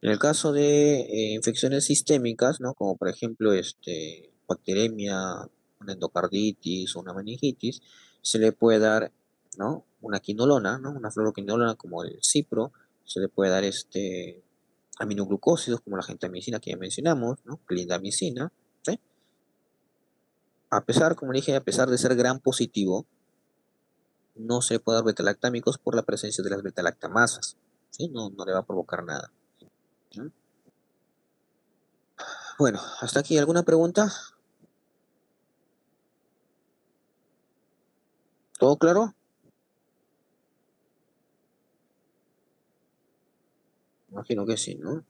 En el caso de infecciones sistémicas, ¿no? Como por ejemplo bacteremia, una endocarditis o una meningitis, se le puede dar, ¿no? Una quinolona, ¿no? Una fluoroquinolona como el cipro, se le puede dar aminoglucósidos como la gentamicina que ya mencionamos, ¿no? Clindamicina, ¿sí? A pesar, como dije, a pesar de ser gram positivo, no se le puede dar betalactámicos por la presencia de las betalactamasas, ¿sí? No le va a provocar nada, ¿sí? Bueno, hasta aquí, ¿alguna pregunta? ¿Todo claro? Imagino que sí, ¿no?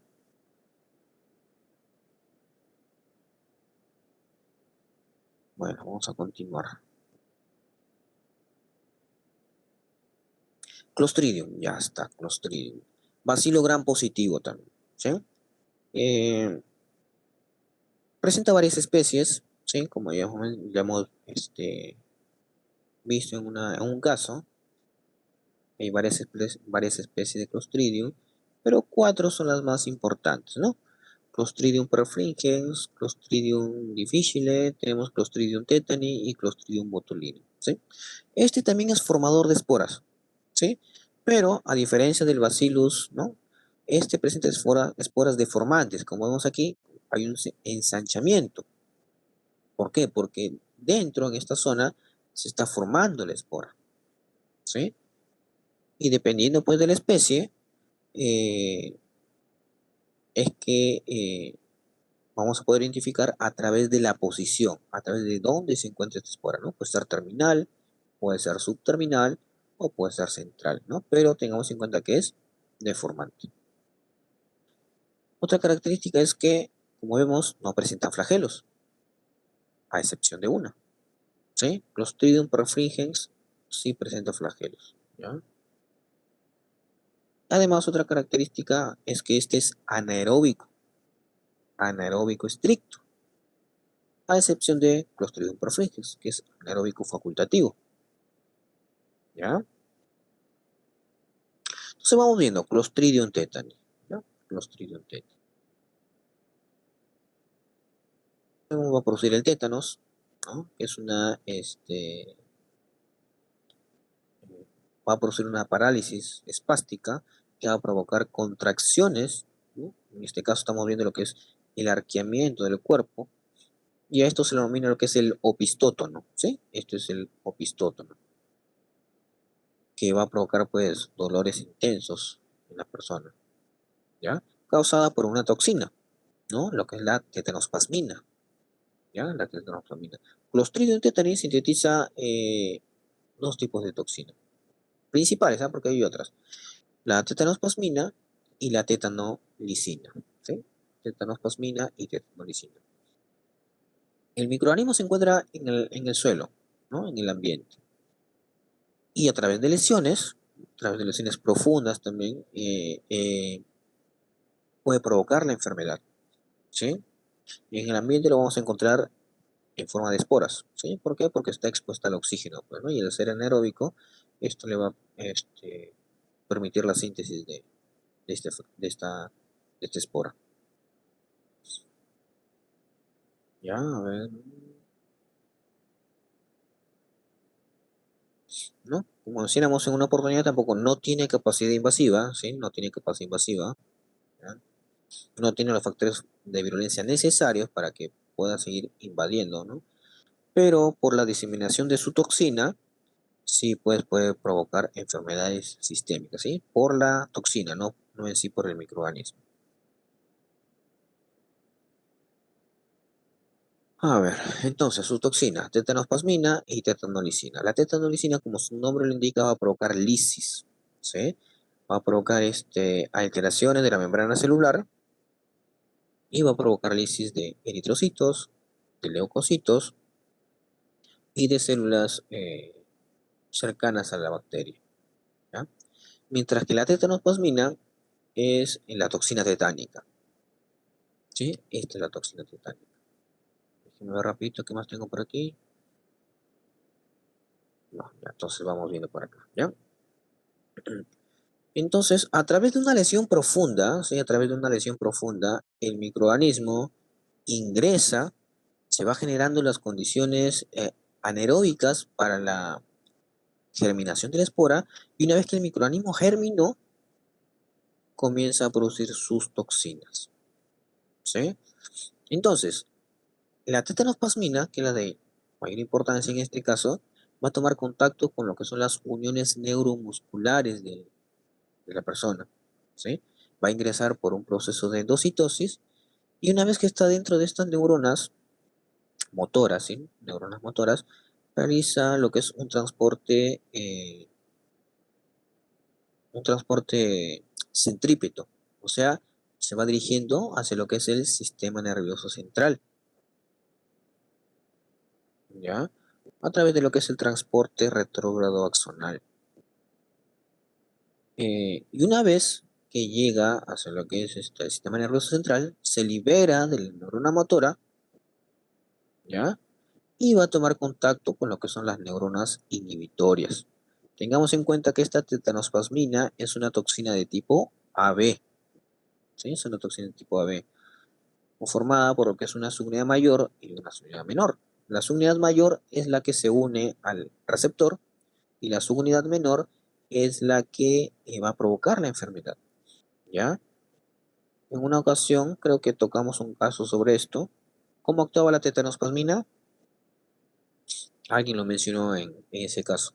Bueno, vamos a continuar. Clostridium, ya está, Clostridium. Bacilo gram positivo también, ¿sí? Eh, presenta varias especies, ¿sí? Como ya hemos visto en un caso, hay varias especies de Clostridium, pero cuatro son las más importantes, ¿no? Clostridium perfringens, Clostridium difficile, tenemos Clostridium tetani y Clostridium botulinum, ¿sí? Este también es formador de esporas, ¿sí? Pero a diferencia del Bacillus, ¿no? Este presenta esporas deformantes, como vemos aquí, hay un ensanchamiento. ¿Por qué? Porque dentro, en esta zona, se está formando la espora, ¿sí? Y dependiendo, pues, de la especie, eh, es que vamos a poder identificar a través de la posición, a través de dónde se encuentra esta espora, ¿no? Puede ser terminal, puede ser subterminal o puede ser central, ¿no? Pero tengamos en cuenta que es deformante. Otra característica es que, como vemos, no presentan flagelos, a excepción de una, ¿sí? Clostridium perfringens sí presenta flagelos, ¿ya? Además, otra característica es que este es anaeróbico estricto, a excepción de Clostridium perfringens, que es anaeróbico facultativo, ¿ya? Entonces vamos viendo Clostridium tetani, ¿ya? Clostridium tetani. ¿Cómo va a producir el tétanos? ¿No? Que es va a producir una parálisis espástica que va a provocar contracciones, ¿no? En este caso estamos viendo lo que es el arqueamiento del cuerpo, y a esto se le denomina lo que es el opistótono, ¿sí? Esto es el opistótono, que va a provocar pues dolores intensos en la persona, ¿ya? Causada por una toxina, ¿no? Lo que es la tetanospasmina, ¿ya? La tetanospasmina. Clostridium tetani sintetiza dos tipos de toxina principales, ¿ah? Porque hay otras. La tetanospasmina y la tetanolicina, ¿sí? Tetanospasmina y tetanolicina. El microorganismo se encuentra en el suelo, ¿no? En el ambiente. Y a través de lesiones profundas también, puede provocar la enfermedad, ¿sí? Y en el ambiente lo vamos a encontrar en forma de esporas, ¿sí? ¿Por qué? Porque está expuesta al oxígeno, pues, ¿no? Y al ser anaeróbico, esto le va a permitir la síntesis de, este- de esta, de esta espora. Ya, a ver, ¿no? Como decíamos en una oportunidad, tampoco no tiene capacidad invasiva, ¿sí? No tiene capacidad invasiva, ¿ya? No tiene los factores de virulencia necesarios para que pueda seguir invadiendo, ¿no? Pero por la diseminación de su toxina, sí pues, puede provocar enfermedades sistémicas, ¿sí? Por la toxina, no en sí por el microorganismo. A ver, entonces su toxina, tetanospasmina y tetanolicina. La tetanolicina, como su nombre lo indica, va a provocar lisis, ¿sí? Va a provocar alteraciones de la membrana celular y va a provocar lisis de eritrocitos, de leucocitos y de células cercanas a la bacteria, ¿ya? Mientras que la tetanospasmina es la toxina tetánica, ¿sí? Esta es la toxina tetánica. Déjenme ver rapidito qué más tengo por aquí. No, ya, entonces vamos viendo por acá, ¿ya? Entonces, a través de una lesión profunda, ¿sí? A través de una lesión profunda, el microorganismo ingresa, se va generando las condiciones anaeróbicas para la germinación de la espora, y una vez que el microorganismo germinó, comienza a producir sus toxinas, ¿sí? Entonces, la tetanospasmina, que es la de mayor importancia en este caso, va a tomar contacto con lo que son las uniones neuromusculares de la persona, ¿sí? Va a ingresar por un proceso de endocitosis y una vez que está dentro de estas neuronas motoras, ¿sí? Neuronas motoras, realiza lo que es un transporte centrípeto, o sea, se va dirigiendo hacia lo que es el sistema nervioso central, ¿ya? A través de lo que es el transporte retrógrado axonal. Y una vez que llega hacia lo que es el sistema nervioso central, se libera de la neurona motora, ¿ya? Y va a tomar contacto con lo que son las neuronas inhibitorias. Tengamos en cuenta que esta tetanospasmina es una toxina de tipo AB, ¿sí? Es una toxina de tipo AB, conformada por lo que es una subunidad mayor y una subunidad menor. La subunidad mayor es la que se une al receptor y la subunidad menor es la que va a provocar la enfermedad, ¿ya? En una ocasión creo que tocamos un caso sobre esto. ¿Cómo actuaba la tetanospasmina? Alguien lo mencionó en ese caso.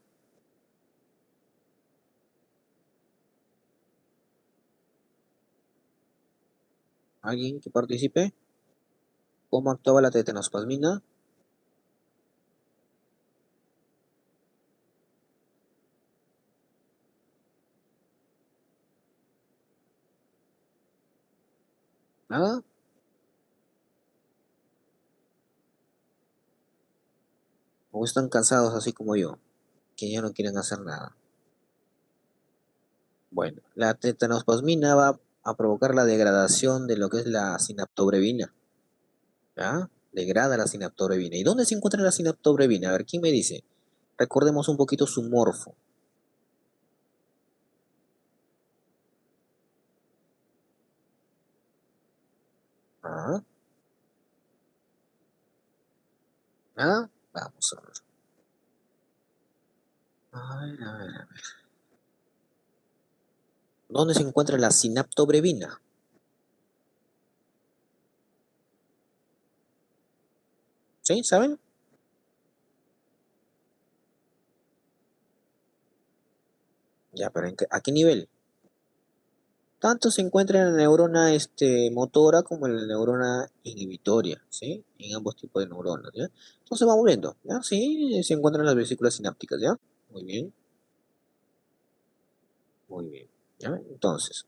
¿Alguien que participe? ¿Cómo actuaba la tetanospasmina? ¿Nada? ¿O están cansados así como yo, que ya no quieren hacer nada? Bueno, la tetanospasmina va a provocar la degradación de lo que es la sinaptobrevina, ¿ya? Degrada la sinaptobrevina. ¿Y dónde se encuentra la sinaptobrevina? A ver, ¿quién me dice? Recordemos un poquito su morfo. ¿Ah? ¿Ah? Vamos a ver. A ver, a ver, a ver. ¿Dónde se encuentra la sinaptobrevina? ¿Sí? ¿Saben? Ya, pero ¿a qué nivel? Tanto se encuentra en la neurona motora como en la neurona inhibitoria, ¿sí? En ambos tipos de neuronas, ¿ya? Entonces vamos viendo, ¿ya? Sí, se encuentran en las vesículas sinápticas, ¿ya? Muy bien, muy bien, ¿ya? Entonces,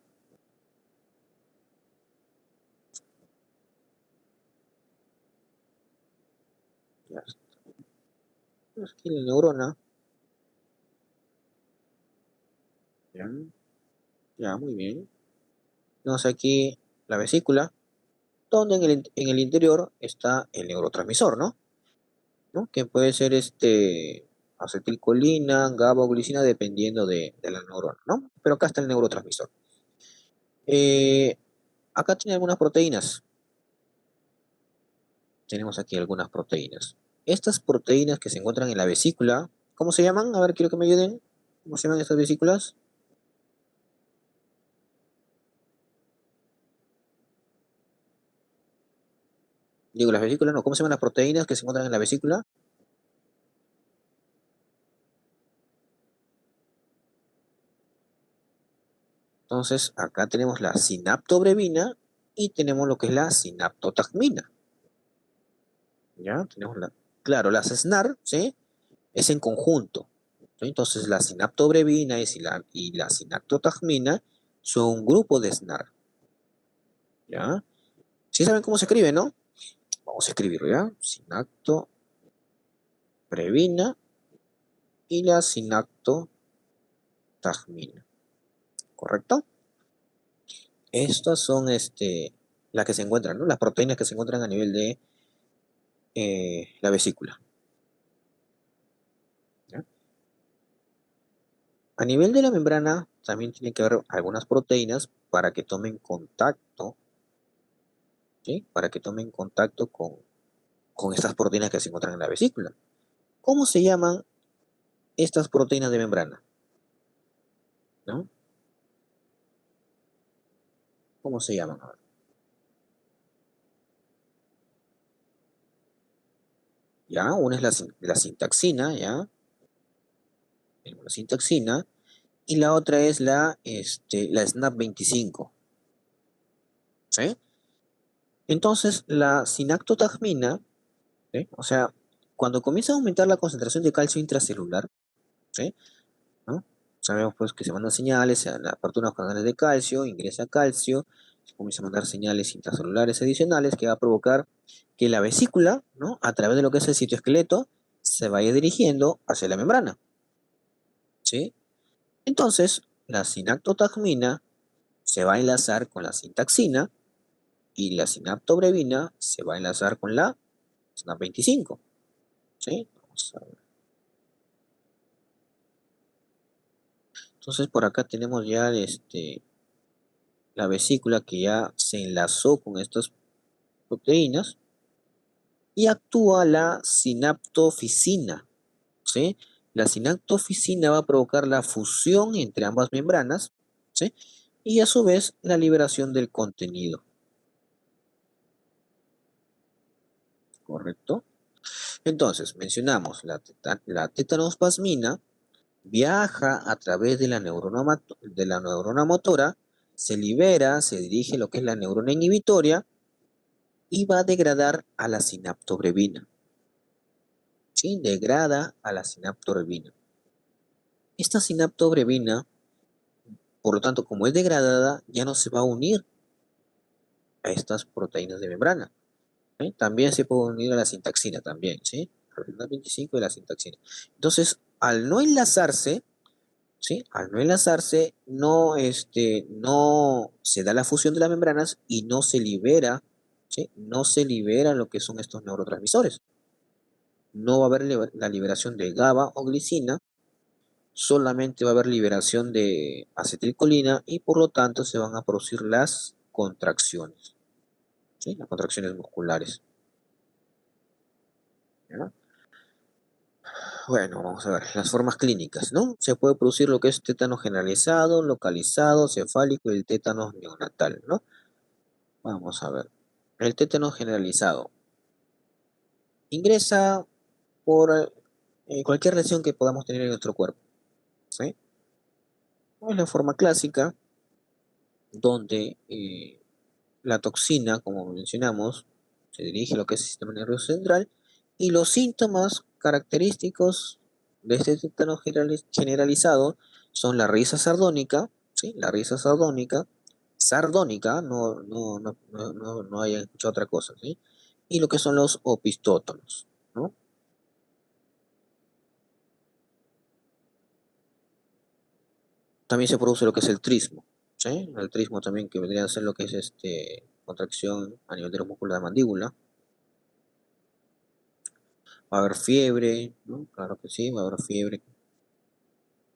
ya, aquí la neurona, ¿ya? Ya, muy bien. Entonces aquí la vesícula, donde en el interior está el neurotransmisor, ¿no? ¿No? Que puede ser acetilcolina, GABA o glicina, dependiendo de la neurona, ¿no? Pero acá está el neurotransmisor. Eh, Acá tiene algunas proteínas. Tenemos aquí algunas proteínas. Estas proteínas que se encuentran en la vesícula, ¿cómo se llaman? A ver, quiero que me ayuden. ¿Cómo se llaman estas vesículas? Digo, las vesículas no. ¿Cómo se llaman las proteínas que se encuentran en la vesícula? Entonces, acá tenemos la sinaptobrevina y tenemos lo que es la sinaptotagmina. ¿ya? Claro, las SNAR, ¿sí? Es en conjunto, ¿sí? Entonces, la sinaptobrevina y la sinactotajmina son un grupo de SNAR, ¿ya? Sí saben cómo se escribe, ¿no? Vamos a escribirlo, ¿ya? Sinactobrevina y la sinactotajmina, ¿correcto? Estas son las que se encuentran, ¿no? Las proteínas que se encuentran a nivel de la vesícula, ¿ya? A nivel de la membrana también tiene que haber algunas proteínas para que tomen contacto, ¿sí? Para que tomen contacto con estas proteínas que se encuentran en la vesícula. ¿Cómo se llaman estas proteínas de membrana? ¿No? ¿Cómo se llaman? A ver. Ya, una es la sintaxina, ¿ya? Tenemos la sintaxina. Y la otra es la SNAP25, ¿sí? Entonces, la sinactotajmina, ¿sí? O sea, cuando comienza a aumentar la concentración de calcio intracelular, ¿sí? ¿No? Sabemos pues que se mandan señales, se dan la apertura de los canales de calcio, ingresa calcio, se comienza a mandar señales intracelulares adicionales que va a provocar que la vesícula, ¿no? A través de lo que es el citoesqueleto, se vaya dirigiendo hacia la membrana, ¿sí? Entonces, la sinactotajmina se va a enlazar con la sintaxina y la sinaptobrevina se va a enlazar con la SNAP25, ¿sí? Vamos a ver. Entonces, por acá tenemos ya la vesícula que ya se enlazó con estas proteínas y actúa la sinaptoficina, ¿sí? La sinaptoficina va a provocar la fusión entre ambas membranas, ¿sí? Y a su vez la liberación del contenido, ¿correcto? Entonces, mencionamos la tetanospasmina, viaja a través de la neurona motora, se libera, se dirige a lo que es la neurona inhibitoria y va a degradar a la sinaptobrevina, ¿sí? Degrada a la sinaptobrevina. Esta sinaptobrevina, por lo tanto, como es degradada, ya no se va a unir a estas proteínas de membrana, ¿sí? También se puede unir a la sintaxina también, ¿sí? A la 25 y la sintaxina. Entonces, al no enlazarse, ¿sí? Al no enlazarse, no se da la fusión de las membranas y no se libera, ¿sí? No se libera lo que son estos neurotransmisores. No va a haber la liberación de GABA o glicina, solamente va a haber liberación de acetilcolina y por lo tanto se van a producir las contracciones, ¿sí? Las contracciones musculares, ¿ya? Bueno, vamos a ver, las formas clínicas, ¿no? Se puede producir lo que es tétano generalizado, localizado, cefálico y el tétano neonatal, ¿no? Vamos a ver. El tétano generalizado ingresa por cualquier lesión que podamos tener en nuestro cuerpo, ¿sí? Es la forma clásica donde la toxina, como mencionamos, se dirige a lo que es el sistema nervioso central y los síntomas característicos de este tétano generalizado son la risa sardónica, ¿sí? La risa sardónica, no hayan escuchado otra cosa, ¿sí? Y lo que son los opistótonos, ¿no? También se produce lo que es el trismo, ¿sí? El trismo también que vendría a ser lo que es contracción a nivel de los músculos de la mandíbula. Va a haber fiebre, ¿no? Claro que sí, va a haber fiebre,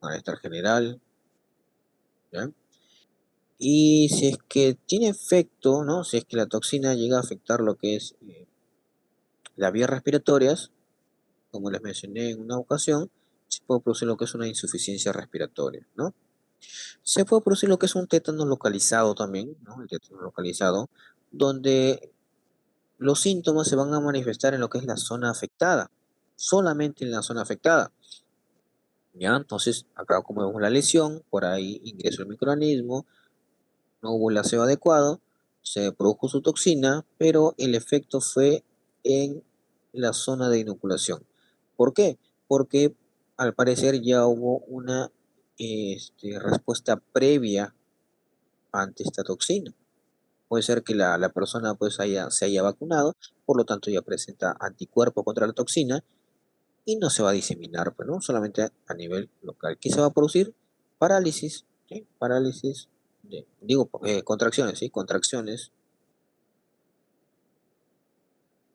malestar general, ¿ya? Y si es que tiene efecto, ¿no? Si es que la toxina llega a afectar lo que es las vías respiratorias, como les mencioné en una ocasión, se puede producir lo que es una insuficiencia respiratoria, ¿no? Se puede producir lo que es un tétano localizado también, ¿no? El tétano localizado, donde los síntomas se van a manifestar en lo que es la zona afectada, solamente en la zona afectada. ¿Ya? Entonces, acá como vemos la lesión, por ahí ingresó el microorganismo, no hubo el aseo adecuado, se produjo su toxina, pero el efecto fue en la zona de inoculación. ¿Por qué? Porque al parecer ya hubo una respuesta previa ante esta toxina. Puede ser que la persona pues se haya vacunado, por lo tanto ya presenta anticuerpo contra la toxina y no se va a diseminar, pues, ¿no? Solamente a nivel local. ¿Qué se va a producir? Parálisis, ¿sí? Parálisis, contracciones, ¿sí? Contracciones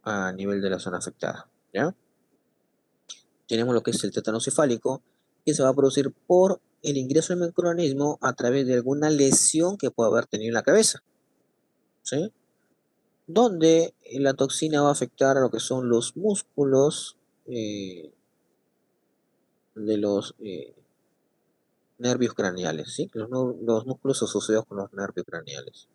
a nivel de la zona afectada, ¿ya? Tenemos lo que es el tétano cefálico, que se va a producir por el ingreso del microorganismo a través de alguna lesión que pueda haber tenido en la cabeza, ¿sí? Donde la toxina va a afectar a lo que son los músculos eh, de los nervios craneales, ¿sí? Los músculos asociados con los nervios craneales.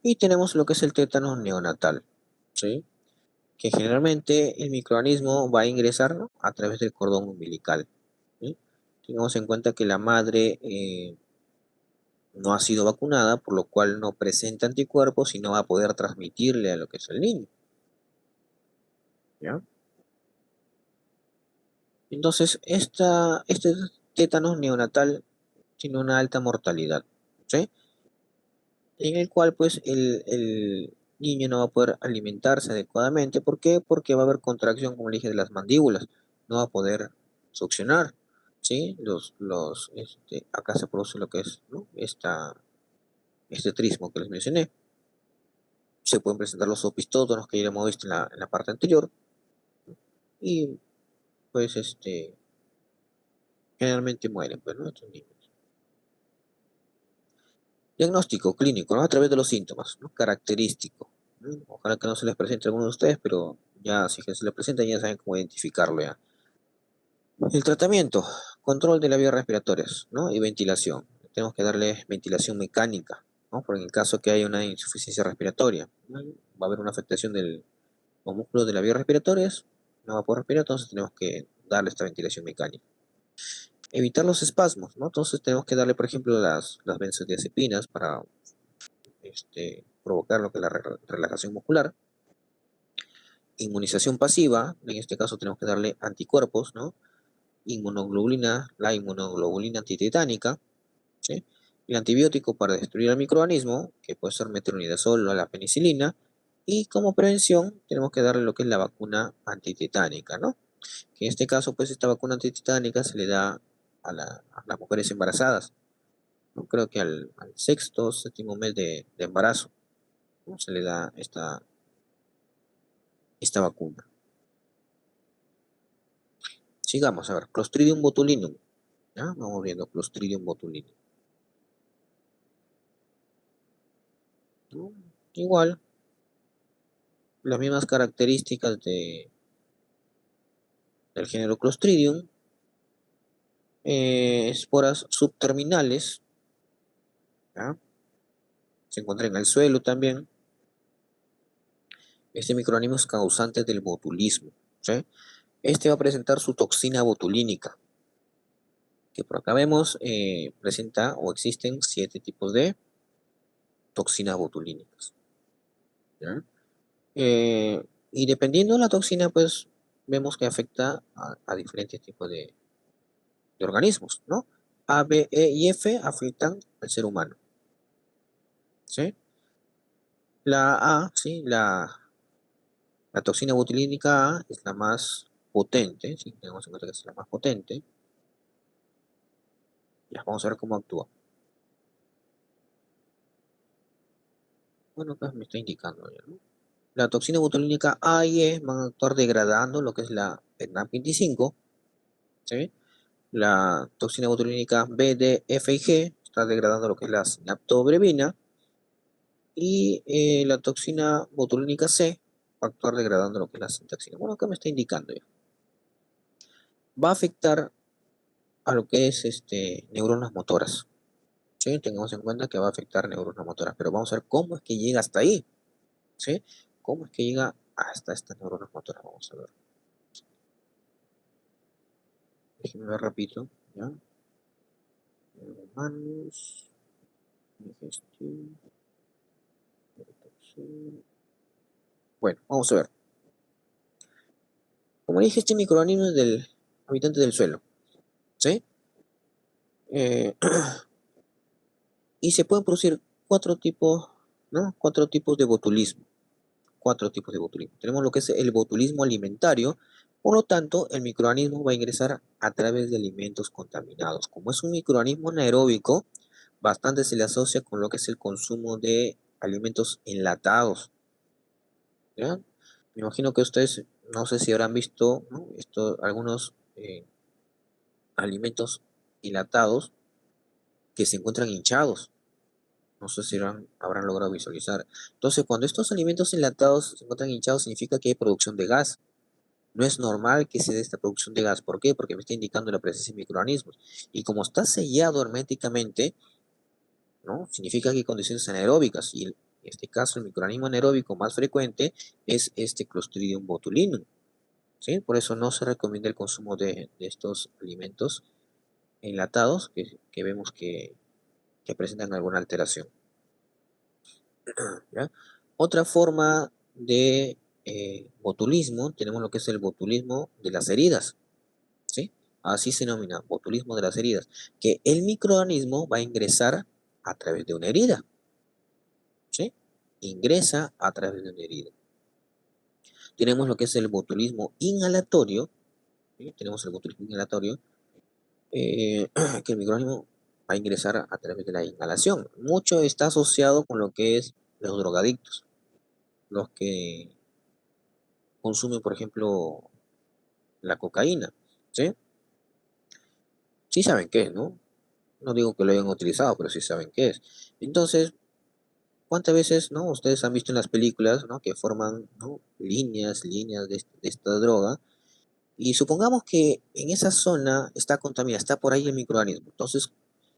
Y tenemos lo que es el tétano neonatal, ¿sí? Que generalmente el microorganismo va a ingresar, ¿no? A través del cordón umbilical, ¿sí? Tengamos en cuenta que la madre no ha sido vacunada, por lo cual no presenta anticuerpos y no va a poder transmitirle a lo que es el niño, ¿ya? Entonces, este tétano neonatal tiene una alta mortalidad, ¿sí? En el cual pues el niño no va a poder alimentarse adecuadamente. ¿Por qué? Porque va a haber contracción, como le dije, de las mandíbulas, no va a poder succionar, ¿sí? Acá se produce lo que es, ¿no? Este trismo que les mencioné. Se pueden presentar los opistótonos que ya hemos visto en la parte anterior y pues generalmente mueren, pues, ¿no? Estos niños. Diagnóstico clínico, ¿no? A través de los síntomas, ¿no? Característico, ¿no? Ojalá que no se les presente a alguno de ustedes, pero ya si que se les presenta ya saben cómo identificarlo ya. El tratamiento, control de las vías respiratorias, ¿no? Y ventilación. Tenemos que darle ventilación mecánica, ¿no? Porque en el caso que haya una insuficiencia respiratoria, ¿no? Va a haber una afectación de los músculos de las vías respiratorias, no va a poder respirar, entonces tenemos que darle esta ventilación mecánica. Evitar los espasmos, ¿no? Entonces tenemos que darle, por ejemplo, las benzodiazepinas para provocar lo que es la relajación muscular. Inmunización pasiva, en este caso tenemos que darle anticuerpos, ¿no? La inmunoglobulina antitetánica, ¿sí? El antibiótico para destruir el microorganismo, que puede ser metronidazol o la penicilina, y como prevención tenemos que darle lo que es la vacuna antitetánica, ¿no? Que en este caso, pues esta vacuna antitetánica se le da a las mujeres embarazadas, ¿no? Creo que al sexto, séptimo mes de embarazo, ¿no? Se le da esta vacuna. Sigamos, a ver, Clostridium botulinum, ¿ya? Vamos viendo Clostridium botulinum, ¿no? Igual, las mismas características del género Clostridium, esporas subterminales, ¿ya? Se encuentra en el suelo también. Este microorganismo es causante del botulismo, ¿sí? Este va a presentar su toxina botulínica, que por acá vemos presenta o existen 7 tipos de toxinas botulínicas, ¿ya? Y dependiendo de la toxina, pues vemos que afecta a diferentes tipos de organismos, ¿no? A, B, E y F afectan al ser humano, ¿sí? La A, ¿sí? La toxina botulínica A es la más potente, ¿sí? Tenemos en cuenta que es la más potente. Ya, vamos a ver cómo actúa. Bueno, pues me está indicando ya, ¿no? La toxina botulínica A y E van a actuar degradando lo que es la PNAP25, ¿sí? La toxina botulínica B, D, F y G está degradando lo que es la sinaptobrevina. Y la toxina botulínica C va a actuar degradando lo que es la sintaxina. Bueno, acá me está indicando ya. Va a afectar a lo que es neuronas motoras. ¿Sí? Tengamos en cuenta que va a afectar neuronas motoras, pero vamos a ver cómo es que llega hasta ahí. ¿Sí? ¿Cómo es que llega hasta estas neuronas motoras? Vamos a ver. Déjenme ver rapidito, ¿ya? Humanos, digestión. Bueno, vamos a ver. Como dije, este microorganismo es del habitante del suelo, ¿sí? Eh, y se pueden producir cuatro tipos, ¿no? Cuatro tipos de botulismo. Cuatro tipos de botulismo. Tenemos lo que es el botulismo alimentario. Por lo tanto, el microorganismo va a ingresar a través de alimentos contaminados. Como es un microorganismo anaeróbico, bastante se le asocia con lo que es el consumo de alimentos enlatados, ¿ya? Me imagino que ustedes, no sé si habrán visto, ¿no? Algunos alimentos enlatados que se encuentran hinchados. No sé si habrán logrado visualizar. Entonces, cuando estos alimentos enlatados se encuentran hinchados, significa que hay producción de gas. No es normal que se dé esta producción de gas. ¿Por qué? Porque me está indicando la presencia de microorganismos. Y como está sellado herméticamente, ¿no? Significa que hay condiciones anaeróbicas. Y en este caso, el microorganismo anaeróbico más frecuente es este Clostridium botulinum, ¿sí? Por eso no se recomienda el consumo de estos alimentos enlatados que vemos que presentan alguna alteración. ¿Ya? Otra forma de botulismo, tenemos lo que es el botulismo de las heridas, ¿sí? Así se denomina, botulismo de las heridas, que el microorganismo va a ingresar a través de una herida, ¿sí? Ingresa a través de una herida. Tenemos lo que es el botulismo inhalatorio, ¿sí? Tenemos el botulismo inhalatorio, que el microorganismo va a ingresar a través de la inhalación. Mucho está asociado con lo que es los drogadictos, los que consumen, por ejemplo, la cocaína, ¿sí? Sí saben qué es, ¿no? No digo que lo hayan utilizado, pero sí saben qué es. Entonces, ¿cuántas veces, no? Ustedes han visto en las películas, ¿no? Que forman, ¿no? Líneas de esta droga. Y supongamos que en esa zona está contaminada, está por ahí el microorganismo. Entonces,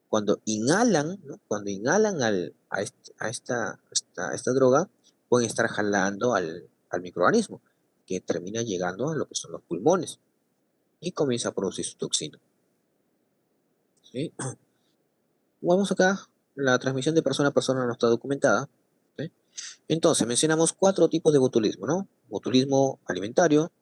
cuando inhalan, ¿no? Cuando inhalan a esta droga, pueden estar jalando al microorganismo, que termina llegando a lo que son los pulmones y comienza a producir su toxina, ¿sí? Vamos acá, la transmisión de persona a persona no está documentada, ¿sí? Entonces, mencionamos cuatro tipos de botulismo, ¿no? Botulismo alimentario,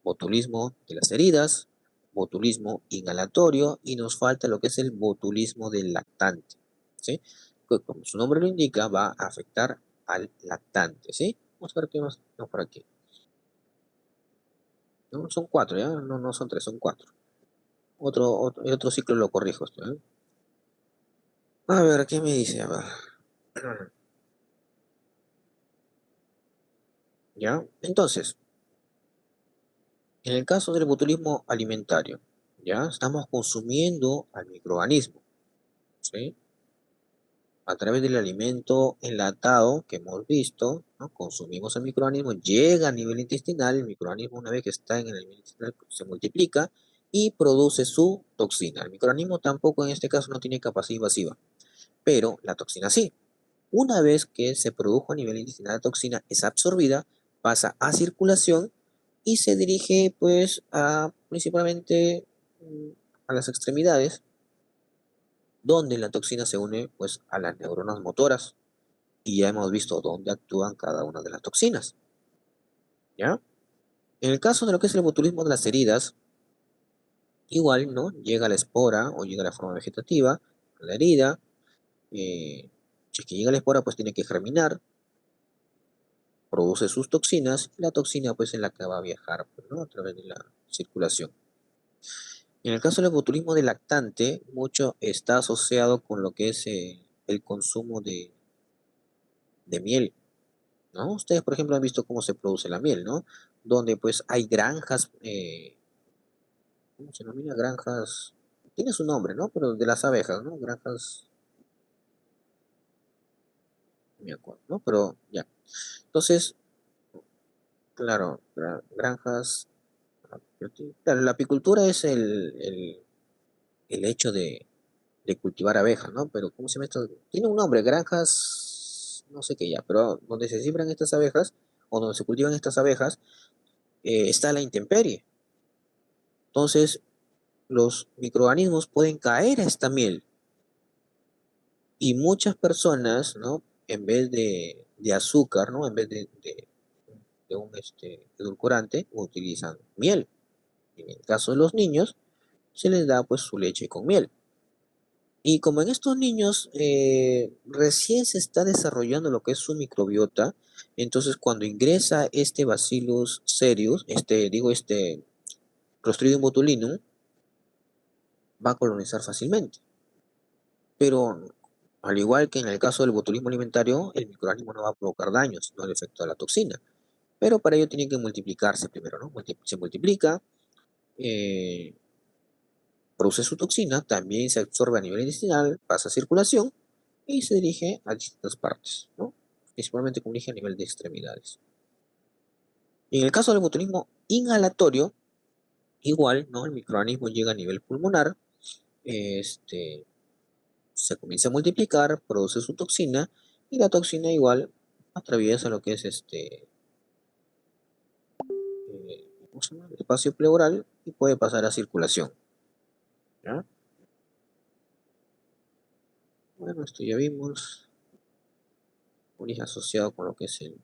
botulismo de las heridas, botulismo inhalatorio y nos falta lo que es el botulismo del lactante, ¿sí? Que como su nombre lo indica, va a afectar al lactante, ¿sí? Vamos a ver qué más tenemos por aquí. ¿No? Son cuatro, ¿ya? No, no son tres, son cuatro. El otro ciclo lo corrijo esto, ¿eh? A ver, ¿qué me dice? A ver. ¿Ya? Entonces, en el caso del botulismo alimentario, ¿ya? Estamos consumiendo al microorganismo, ¿sí? A través del alimento enlatado que hemos visto, ¿no? Consumimos el microorganismo, llega a nivel intestinal, el microorganismo una vez que está en el nivel intestinal se multiplica y produce su toxina. El microorganismo tampoco en este caso no tiene capacidad invasiva, pero la toxina sí. Una vez que se produjo a nivel intestinal la toxina, es absorbida, pasa a circulación y se dirige pues a principalmente a las extremidades, donde la toxina se une pues a las neuronas motoras y ya hemos visto dónde actúan cada una de las toxinas, ¿ya? En el caso de lo que es el botulismo de las heridas, igual, ¿no? Llega la espora o llega la forma vegetativa a la herida, si es que llega la espora pues tiene que germinar, produce sus toxinas y la toxina pues es la que va a viajar, pues, ¿no? A través de la circulación. En el caso del botulismo de lactante, mucho está asociado con lo que es el consumo de miel, ¿no? Ustedes, por ejemplo, han visto cómo se produce la miel, ¿no? Donde pues hay granjas, ¿cómo se denomina? Granjas, tiene su nombre, ¿no? Pero de las abejas, ¿no? Granjas, no me acuerdo, ¿no? Pero ya. Entonces, claro, granjas, claro, la apicultura es el hecho de cultivar abejas, ¿no? Pero, ¿cómo se llama esto? Tiene un nombre, granjas, no sé qué ya, pero donde se siembran estas abejas, o donde se cultivan estas abejas, está la intemperie. Entonces, los microorganismos pueden caer a esta miel y muchas personas, ¿no? En vez de azúcar, ¿no? En vez de un edulcorante, utilizan miel. En el caso de los niños, se les da pues su leche con miel. Y como en estos niños recién se está desarrollando lo que es su microbiota, entonces cuando ingresa este Bacillus cereus, Clostridium botulinum, va a colonizar fácilmente. Pero al igual que en el caso del botulismo alimentario, el microorganismo no va a provocar daños, no el efecto de la toxina. Pero para ello tiene que multiplicarse primero, ¿no? Se multiplica, eh, produce su toxina, también se absorbe a nivel intestinal, pasa a circulación y se dirige a distintas partes, ¿no? Principalmente como dije a nivel de extremidades. Y en el caso del botulismo inhalatorio, igual, ¿no? El microorganismo llega a nivel pulmonar, este, se comienza a multiplicar, produce su toxina y la toxina igual atraviesa lo que es ¿cómo se llama? El espacio pleural y puede pasar a circulación, ¿ya? Bueno, esto ya vimos, un asociado con lo que es el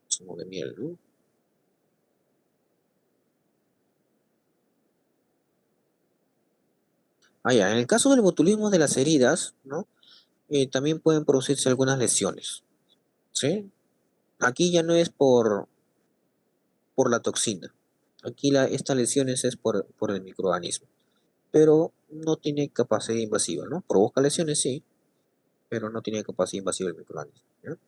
zumo de miel, ¿no? Ah, ya, en el caso del botulismo de las heridas, ¿no? También pueden producirse algunas lesiones, ¿sí? Aquí ya no es por la toxina. Aquí estas lesiones es por el microorganismo, pero no tiene capacidad invasiva, ¿no? Provoca lesiones, sí, pero no tiene capacidad invasiva el microorganismo, ¿ya?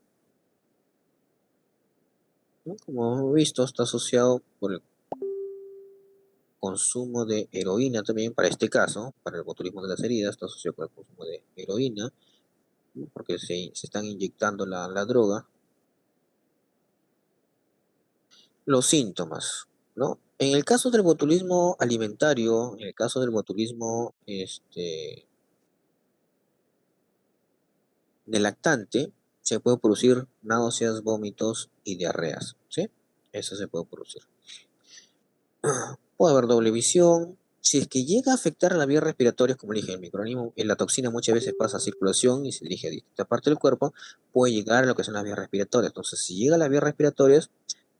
¿No? Como hemos visto, está asociado por el consumo de heroína también, para este caso, para el botulismo de las heridas, está asociado con el consumo de heroína, ¿no? Porque se están inyectando la droga. Los síntomas, ¿no? En el caso del botulismo alimentario, en el caso del botulismo del lactante, se puede producir náuseas, vómitos y diarreas, ¿sí? Eso se puede producir. Puede haber doble visión. Si es que llega a afectar a las vías respiratorias, como le dije, el microorganismo, la toxina muchas veces pasa a circulación y se dirige a distintas partes del cuerpo, puede llegar a lo que son las vías respiratorias. Entonces, si llega a las vías respiratorias,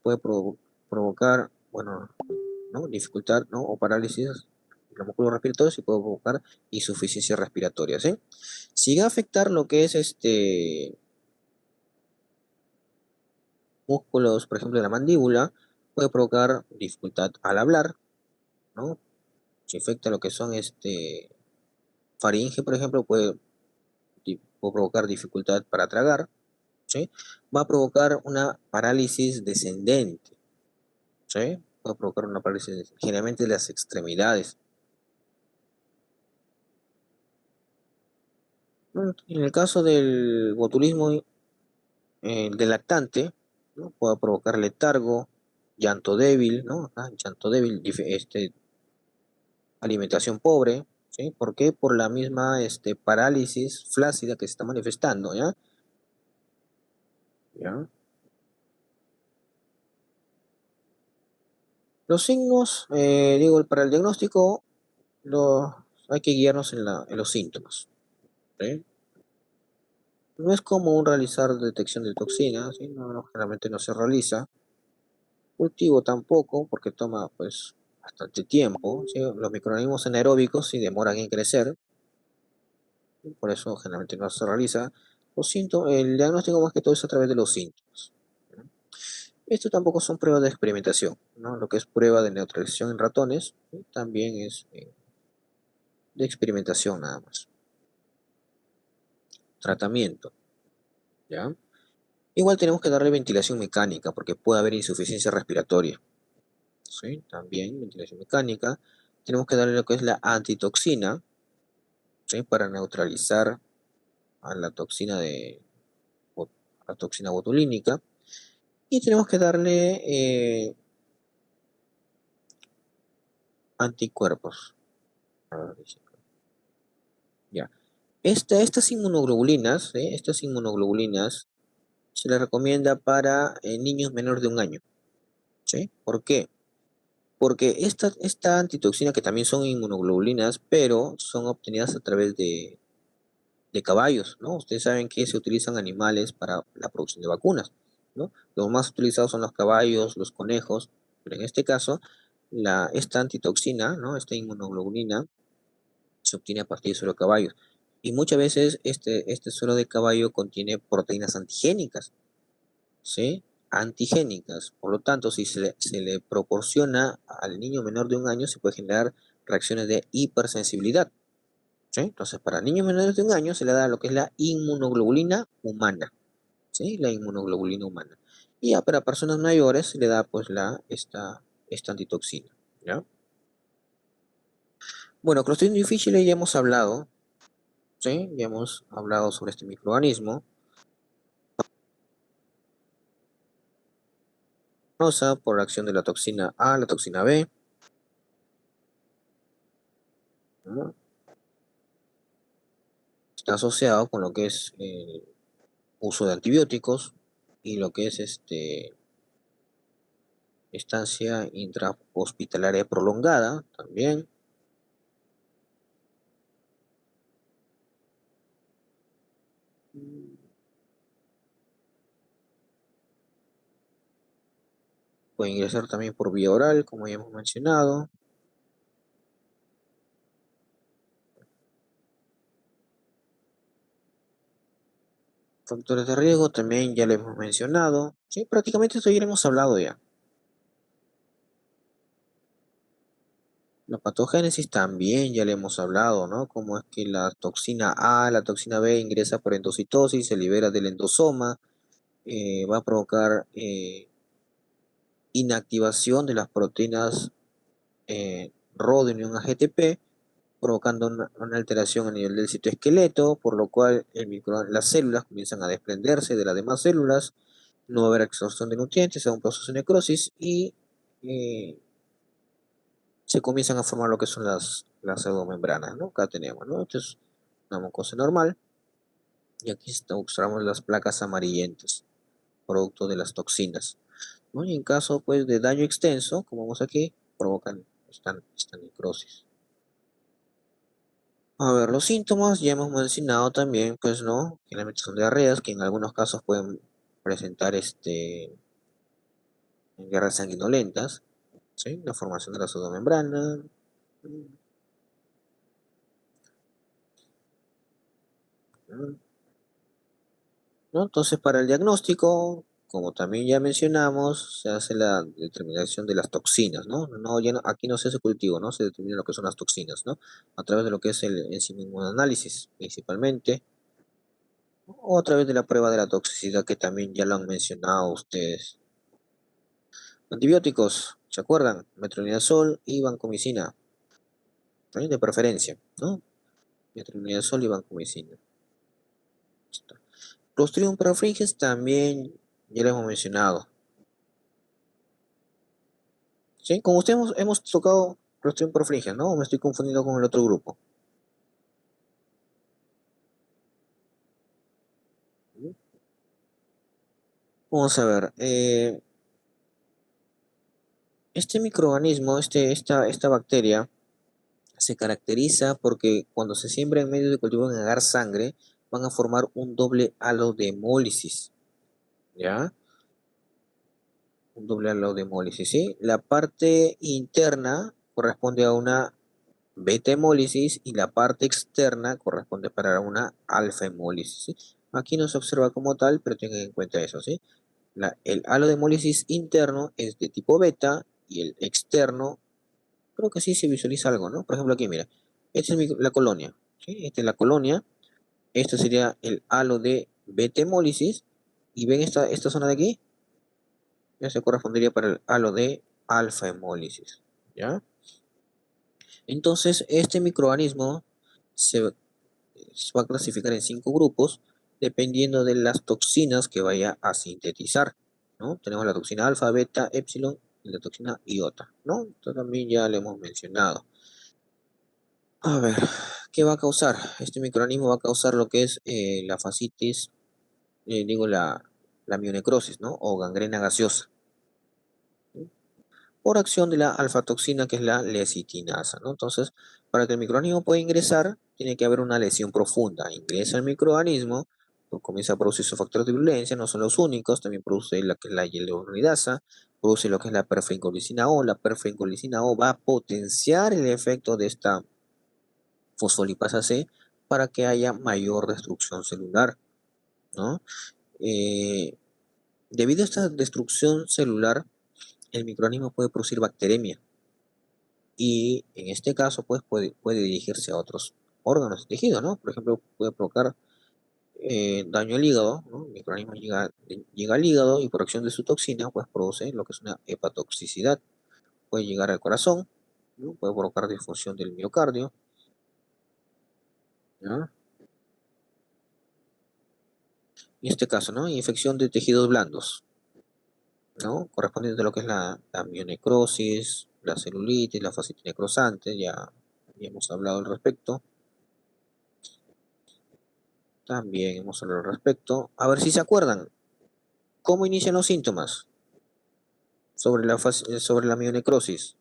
puede provocar, bueno, ¿no? Dificultad, ¿no? O parálisis de los músculos respiratorios y puede provocar insuficiencia respiratoria, ¿sí? Si llega a afectar lo que es músculos, por ejemplo, de la mandíbula, puede provocar dificultad al hablar, ¿no? Si afecta lo que son faringe, por ejemplo, puede provocar dificultad para tragar, ¿sí? Va a provocar una parálisis descendente, ¿sí? Puede provocar una parálisis generalmente de las extremidades. En el caso del botulismo del lactante, ¿no? Puede provocar letargo, llanto débil, ¿no? Llanto débil, alimentación pobre, ¿sí? ¿Por qué? Por la misma parálisis flácida que se está manifestando, ¿ya? ¿Ya? Los signos, digo, para el diagnóstico, hay que guiarnos en los síntomas, ¿sí? No es común realizar detección de toxinas, ¿sí? Generalmente no se realiza. Cultivo tampoco, porque toma pues bastante tiempo, ¿sí? Los microorganismos anaeróbicos sí demoran en crecer, por eso generalmente no se realiza. El diagnóstico más que todo es a través de los síntomas, ¿no? Esto tampoco son pruebas de experimentación, ¿no? Lo que es prueba de neutralización en ratones, ¿sí? También es de experimentación nada más. Tratamiento, ¿ya? Igual tenemos que darle ventilación mecánica porque puede haber insuficiencia respiratoria, ¿sí? También ventilación mecánica. Tenemos que darle lo que es la antitoxina, ¿sí? Para neutralizar a bo- la toxina botulínica. Y tenemos que darle anticuerpos. A ver, ya. Estas inmunoglobulinas se les recomienda para niños menores de un año, ¿sí? ¿Por qué? Porque esta antitoxina, que también son inmunoglobulinas, pero son obtenidas a través de caballos, ¿no? Ustedes saben que se utilizan animales para la producción de vacunas, ¿no? Los más utilizados son los caballos, los conejos, pero en este caso, esta antitoxina, ¿no? Esta inmunoglobulina se obtiene a partir de suero de caballo. Y muchas veces este suero de caballo contiene proteínas antigénicas, ¿sí? Antigénicas. Por lo tanto, si se le proporciona al niño menor de 1 año, se puede generar reacciones de hipersensibilidad, ¿sí? Entonces, para niños menores de 1 año se le da lo que es la inmunoglobulina humana, ¿sí? La inmunoglobulina humana. Y ya para personas mayores se le da pues esta antitoxina, ¿ya? Bueno, Clostridium difficile ya hemos hablado, ¿sí? Ya hemos hablado sobre este microorganismo. Por la acción de la toxina A, la toxina B, ¿no? Está asociado con lo que es uso de antibióticos y lo que es estancia intrahospitalaria prolongada también. Puede ingresar también por vía oral, como ya hemos mencionado. Factores de riesgo también ya lo hemos mencionado. Sí, prácticamente esto ya lo hemos hablado ya. La patogénesis también ya le hemos hablado, ¿no? Como es que la toxina A, la toxina B ingresa por endocitosis, se libera del endosoma, va a provocar inactivación de las proteínas Rho de unión a GTP, provocando una alteración a nivel del citoesqueleto, por lo cual las células comienzan a desprenderse de las demás células, no va a haber absorción de nutrientes, se da un proceso de necrosis y eh, se comienzan a formar lo que son las pseudomembranas, ¿no? Acá tenemos, ¿no? Esto es una mucosa normal y aquí mostramos las placas amarillentas, producto de las toxinas, ¿no? Y en caso, pues, de daño extenso, como vemos aquí, provocan esta necrosis. A ver, los síntomas ya hemos mencionado también, pues, ¿no? Generalmente son diarreas, que en algunos casos pueden presentar guerras sanguinolentas, ¿sí? La formación de la pseudomembrana. ¿No? ¿No? Entonces, para el diagnóstico, como también ya mencionamos, se hace la determinación de las toxinas, ¿no? Aquí no se hace cultivo, ¿no? Se determina lo que son las toxinas, ¿no? A través de lo que es el enzima inmunoanálisis, principalmente, o a través de la prueba de la toxicidad, que también ya lo han mencionado ustedes. Antibióticos, ¿se acuerdan? Metronidazol y vancomicina, ¿sí? De preferencia, ¿no? Metronidazol y vancomicina. Clostridium perfringens también ya lo hemos mencionado. ¿Sí? Como usted hemos tocado Clostridium perfringens, ¿no? ¿O me estoy confundiendo con el otro grupo? Vamos a ver. Este microorganismo, esta bacteria, se caracteriza porque cuando se siembra en medio de cultivo en agar sangre, van a formar un doble halo de hemólisis, ¿ya? Un doble halo de hemólisis, ¿sí? La parte interna corresponde a una beta hemólisis y la parte externa corresponde para una alfa hemólisis, ¿sí? Aquí no se observa como tal, pero tengan en cuenta eso, ¿sí? El halo de hemólisis interno es de tipo beta y el externo, creo que sí se visualiza algo, ¿no? Por ejemplo, aquí, mira, esta es la colonia, ¿sí? Esta es la colonia, esto sería el halo de beta hemólisis, y ven esta zona de aquí, ya se correspondería para el halo de alfa hemólisis, ¿ya? Entonces, este microorganismo se va a clasificar en 5 grupos dependiendo de las toxinas que vaya a sintetizar, ¿no? Tenemos la toxina alfa, beta, epsilon y la toxina iota, ¿no? Esto también ya lo hemos mencionado. A ver, ¿qué va a causar? Este microorganismo va a causar lo que es la fascitis, la mionecrosis, ¿no? O gangrena gaseosa, ¿sí? Por acción de la alfa-toxina, que es la lecitinasa, ¿no? Entonces, para que el microorganismo pueda ingresar, tiene que haber una lesión profunda. Ingresa el microorganismo, pues comienza a producir sus factores de virulencia, no son los únicos, también produce la que es la hyaluronidasa, produce lo que es la perfencolicina O. La perfencolicina O va a potenciar el efecto de esta fosfolipasa C para que haya mayor destrucción celular, ¿no? Eh, Debido a esta destrucción celular, el microorganismo puede producir bacteremia y en este caso pues puede dirigirse a otros órganos y tejidos, ¿no? Por ejemplo, puede provocar daño al hígado, ¿no? El microorganismo llega al hígado y por acción de su toxina pues produce lo que es una hepatotoxicidad. Puede llegar al corazón, ¿no? Puede provocar disfunción del miocardio, ¿no? En este caso, ¿no? Infección de tejidos blandos, ¿no? Correspondiente a lo que es la mionecrosis, la celulitis, la fascitis necrosante, ya hemos hablado al respecto. También hemos hablado al respecto. A ver si se acuerdan, ¿cómo inician los síntomas sobre la mionecrosis?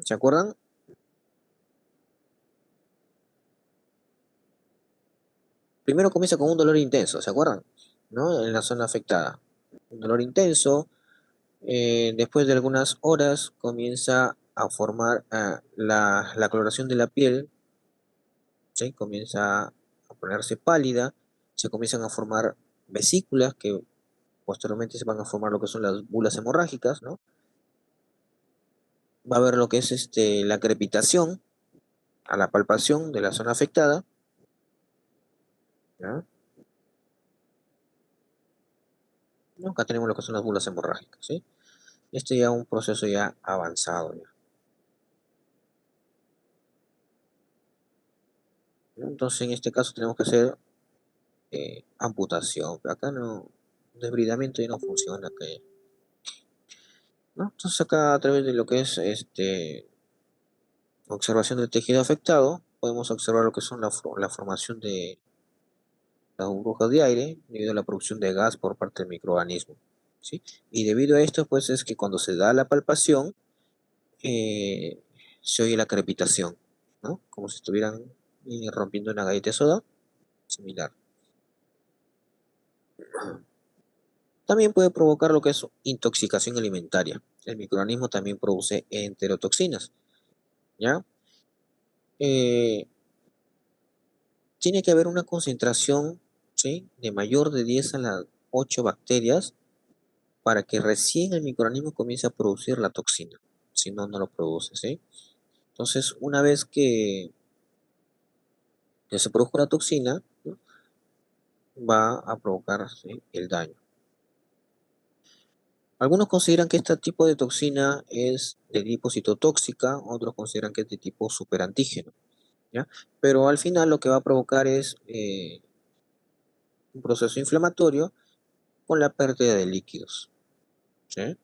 ¿Se acuerdan? Primero comienza con un dolor intenso, ¿se acuerdan? ¿No? En la zona afectada. Un dolor intenso, después de algunas horas comienza a formar la coloración de la piel, ¿sí? Comienza a ponerse pálida, se comienzan a formar vesículas que posteriormente se van a formar lo que son las bulas hemorrágicas, ¿no? Va a haber lo que es la crepitación a la palpación de la zona afectada, ¿ya? ¿No? Acá tenemos lo que son las bulas hemorrágicas, ¿sí? Este ya es un proceso ya avanzado, ya, ¿no? Entonces en este caso tenemos que hacer amputación, pero acá no, desbridamiento ya no funciona, ¿no? Entonces acá a través de lo que es observación del tejido afectado, podemos observar lo que son la formación de las burbujas de aire debido a la producción de gas por parte del microorganismo, ¿sí? Y debido a esto, pues es que cuando se da la palpación, eh, se oye la crepitación, ¿no? Como si estuvieran rompiendo una galleta de soda, similar. También puede provocar lo que es intoxicación alimentaria. El microorganismo también produce enterotoxinas, ¿ya? Eh, Tiene que haber una concentración, ¿sí? De mayor de 10 a las 8 bacterias para que recién el microorganismo comience a producir la toxina. Si no, no lo produce, ¿sí? Entonces, una vez que se produzca la toxina, ¿no? Va a provocar, ¿sí? El daño. Algunos consideran que este tipo de toxina es de tipo citotóxica, otros consideran que es de tipo superantígeno, ¿ya? Pero al final lo que va a provocar es un proceso inflamatorio con la pérdida de líquidos, ¿sí?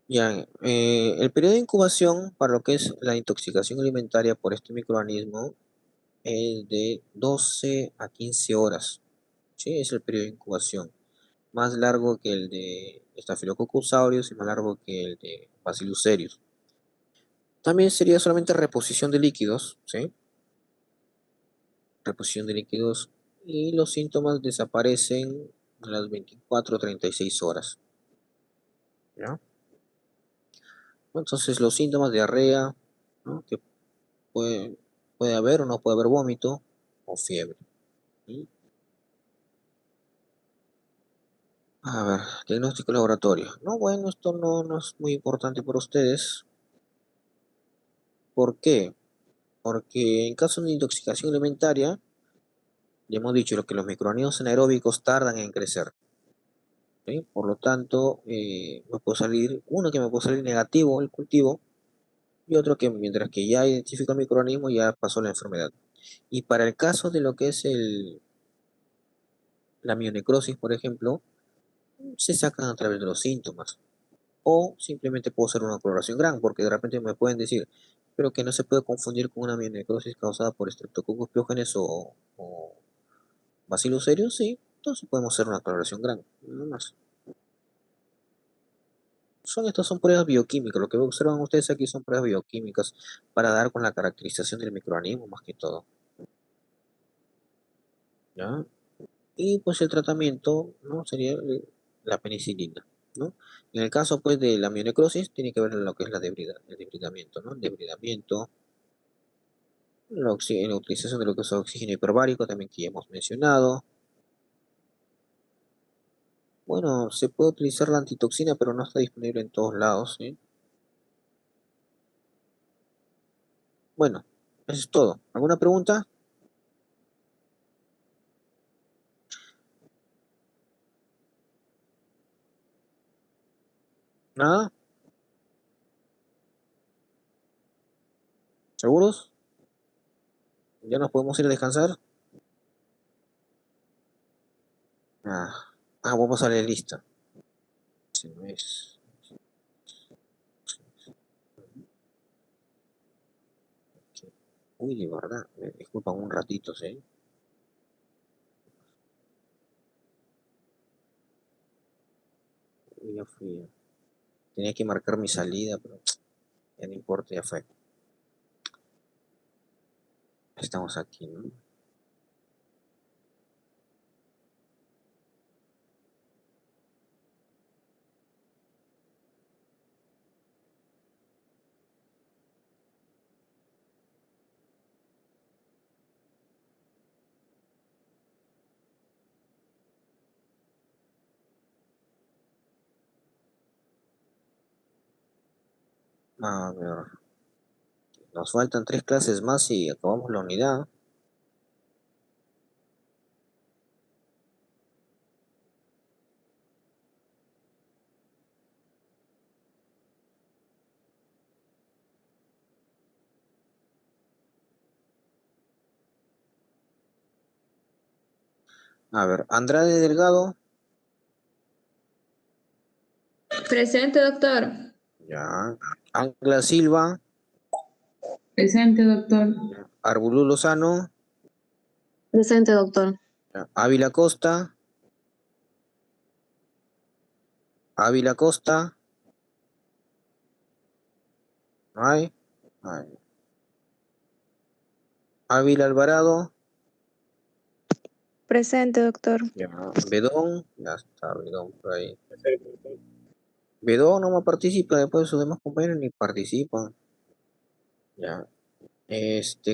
Ya, el periodo de incubación para lo que es la intoxicación alimentaria por este microorganismo es de 12 a 15 horas, ¿sí? Es el periodo de incubación. Más largo que el de Staphylococcus aureus y más largo que el de Bacillus cereus. También sería solamente reposición de líquidos, ¿sí? Reposición de líquidos y los síntomas desaparecen a las 24 o 36 horas, ¿ya? Entonces los síntomas de diarrea, ¿no? Que puede, puede haber o no puede haber vómito o fiebre. ¿Sí? A ver, diagnóstico laboratorio. No, bueno, esto no es muy importante para ustedes. ¿Por qué? Porque en caso de intoxicación alimentaria, ya hemos dicho lo que los microorganismos anaeróbicos tardan en crecer, ¿sí? Por lo tanto, uno que me puede salir negativo el cultivo y otro que mientras que ya identifico el microorganismo ya pasó la enfermedad. Y para el caso de lo que es la mionecrosis, por ejemplo, se sacan a través de los síntomas. O simplemente puedo hacer una coloración gran, porque de repente me pueden decir, pero que no se puede confundir con una mionecrosis causada por Streptococcus pyogenes o Bacillus cereus, sí. entonces podemos hacer una coloración grande, nada más. Estas son pruebas bioquímicas, lo que observan ustedes aquí son pruebas bioquímicas para dar con la caracterización del microorganismo más que todo. ¿Ya? Y pues el tratamiento, ¿no? Sería la penicilina, ¿no? En el caso pues de la mionecrosis tiene que ver lo que es el debridamiento, ¿no? El debridamiento, la utilización de lo que es oxígeno hiperbárico también que ya hemos mencionado. Bueno, se puede utilizar la antitoxina, pero no está disponible en todos lados, ¿sí? Bueno, eso es todo. ¿Alguna pregunta? ¿Nada? ¿Seguros? ¿Ya nos podemos ir a descansar? Ah, vamos a leer lista. Sí, no es. Uy, de verdad, me disculpan un ratito, ¿sí? Uy, ya fui. Tenía que marcar mi salida, pero ya no importa, ya fue. Estamos aquí, ¿no? A ver, nos faltan 3 clases más y acabamos la unidad. A ver, Andrade Delgado. Presente, doctor. Ya. Ángela Silva. Presente, doctor. Arbulú Lozano. Presente, doctor. Ya. Ávila Costa. Ávila Costa. ¿No hay? Ay. Ávila Alvarado. Presente, doctor. Ya. Bedón. Ya está, Bedón por ahí. Bedón no participa, después sus demás compañeros ni participan. Ya.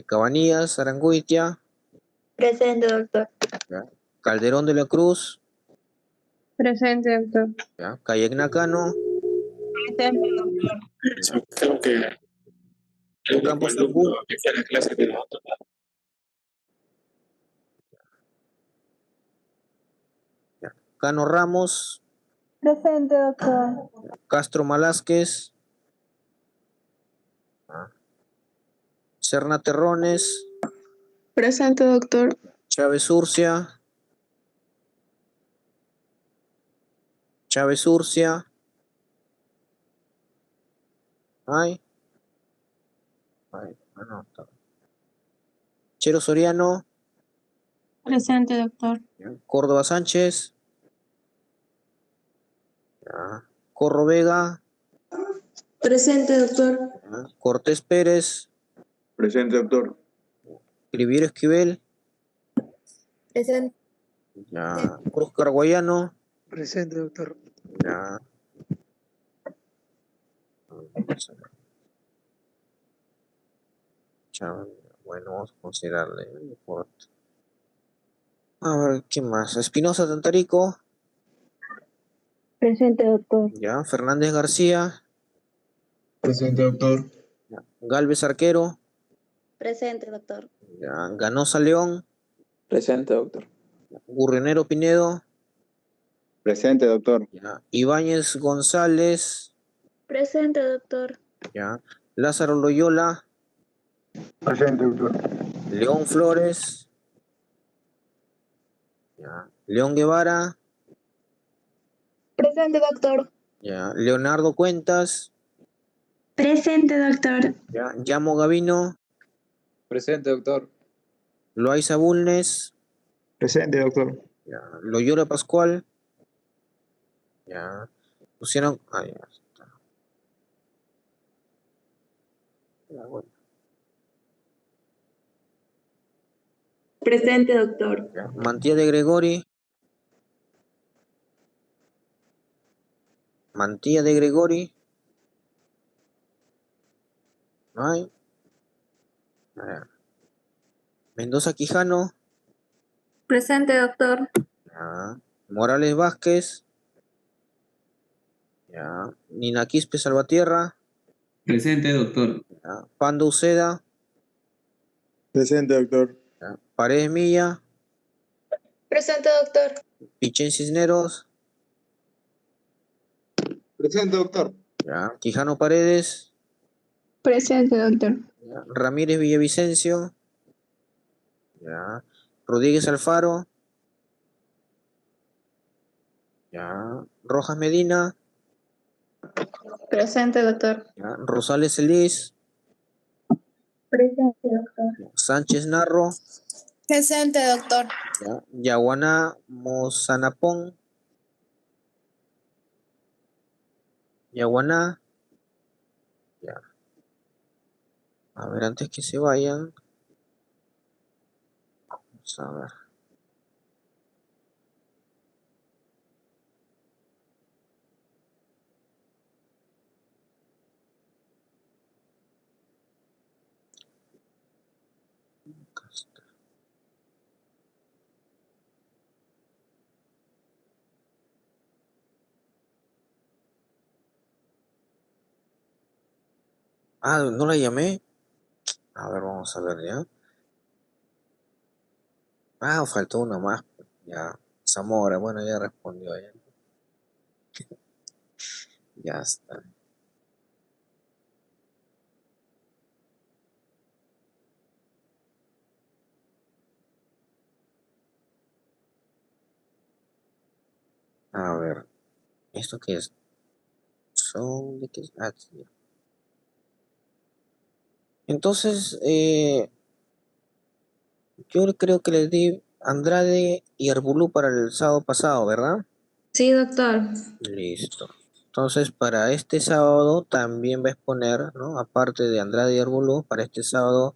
Cabanillas, Aranguitia. Presente, doctor. Ya. Calderón de la Cruz. Presente, doctor. Ya. Cayegna Cano. Presente, doctor. Creo que el único Campos alumno Angulo. que fue a la clase de nosotros. Ya. Cano Ramos. Presente, doctor. Castro Malásquez. Serna Terrones. Presente, doctor. Chávez Urcia. Chávez Urcia. Ay. Ay, no, está. Chero Soriano. Presente, doctor. Ya. Córdoba Sánchez. Ya. Corro Vega. Presente, doctor. Ya. Cortés Pérez. Presente, doctor. Riviero Esquivel. Presente. Ya. Cruz Carguayano. Presente, doctor. Ya. Chávez. Bueno, vamos a considerarle. No importa. A ver, ¿qué más? Espinosa Tantarico. Presente, doctor. Ya. Fernández García. Presente, doctor. Ya. Galvez Arquero. Presente, doctor. Ya. Ganosa León. Presente, doctor. Gurrionero Pinedo. Presente, doctor. Ya. Ibáñez González. Presente, doctor. Ya. Lázaro Loyola. Presente, doctor. León Flores. Ya. León Guevara. Presente, doctor. Ya. Leonardo Cuentas. Presente, doctor. Ya. Llamo Gavino. Presente, doctor. Loaiza Bulnes. Presente, doctor. Ya. Loyola Pascual. Ya. Pusieron. Ah, ya está. Ya, bueno. Presente, doctor. Ya. Mantilla de Gregori. Mantilla de Gregori. No hay. A ver. Mendoza Quijano. Presente, doctor. Ya. Morales Vázquez. Ya. Nina Quispe Salvatierra. Presente, doctor. Ya. Pando Uceda. Presente, doctor. Ya. Paredes Milla. Presente, doctor. Pichén Cisneros. Presente, doctor. Ya. Quijano Paredes. Presente, doctor. Ya. Ramírez Villavicencio. Ya. Rodríguez Alfaro. Ya. Rojas Medina. Presente, doctor. Ya. Rosales Elis. Presente, doctor. Ya. Sánchez Narro. Presente, doctor. Ya. Yaguaná Mozanapón. Yaguaná. Ya. A ver, antes que se vayan. Vamos a ver. Acá está. Ah, no la llamé. A ver, vamos a ver ya. Ah, faltó una más. Ya. Zamora, bueno, ya respondió ya. Ya está. A ver, ¿esto qué es? Son de qué? Ah, sí, ya. Entonces, yo creo que les di Andrade y Arbulú para el sábado pasado, ¿verdad? Sí, doctor. Listo. Entonces, para este sábado también va a exponer, ¿no? Aparte de Andrade y Arbulú, para este sábado,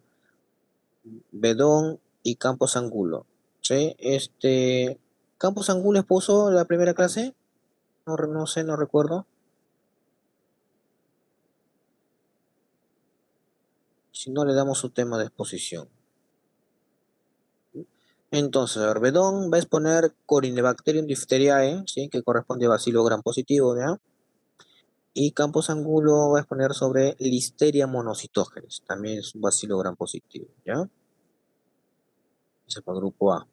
Bedón y Campos Angulo. ¿Sí? ¿Campos Angulo expuso la primera clase? No, no sé, no recuerdo. Si no, le damos su tema de exposición. Entonces, a ver, Bedón va a exponer Corynebacterium diphtheriae, ¿sí? Que corresponde a bacilo gram positivo, ¿ya? Y Campos Angulo va a exponer sobre Listeria monocytogenes, también es un bacilo gram positivo, ¿ya? Ese es para el grupo A.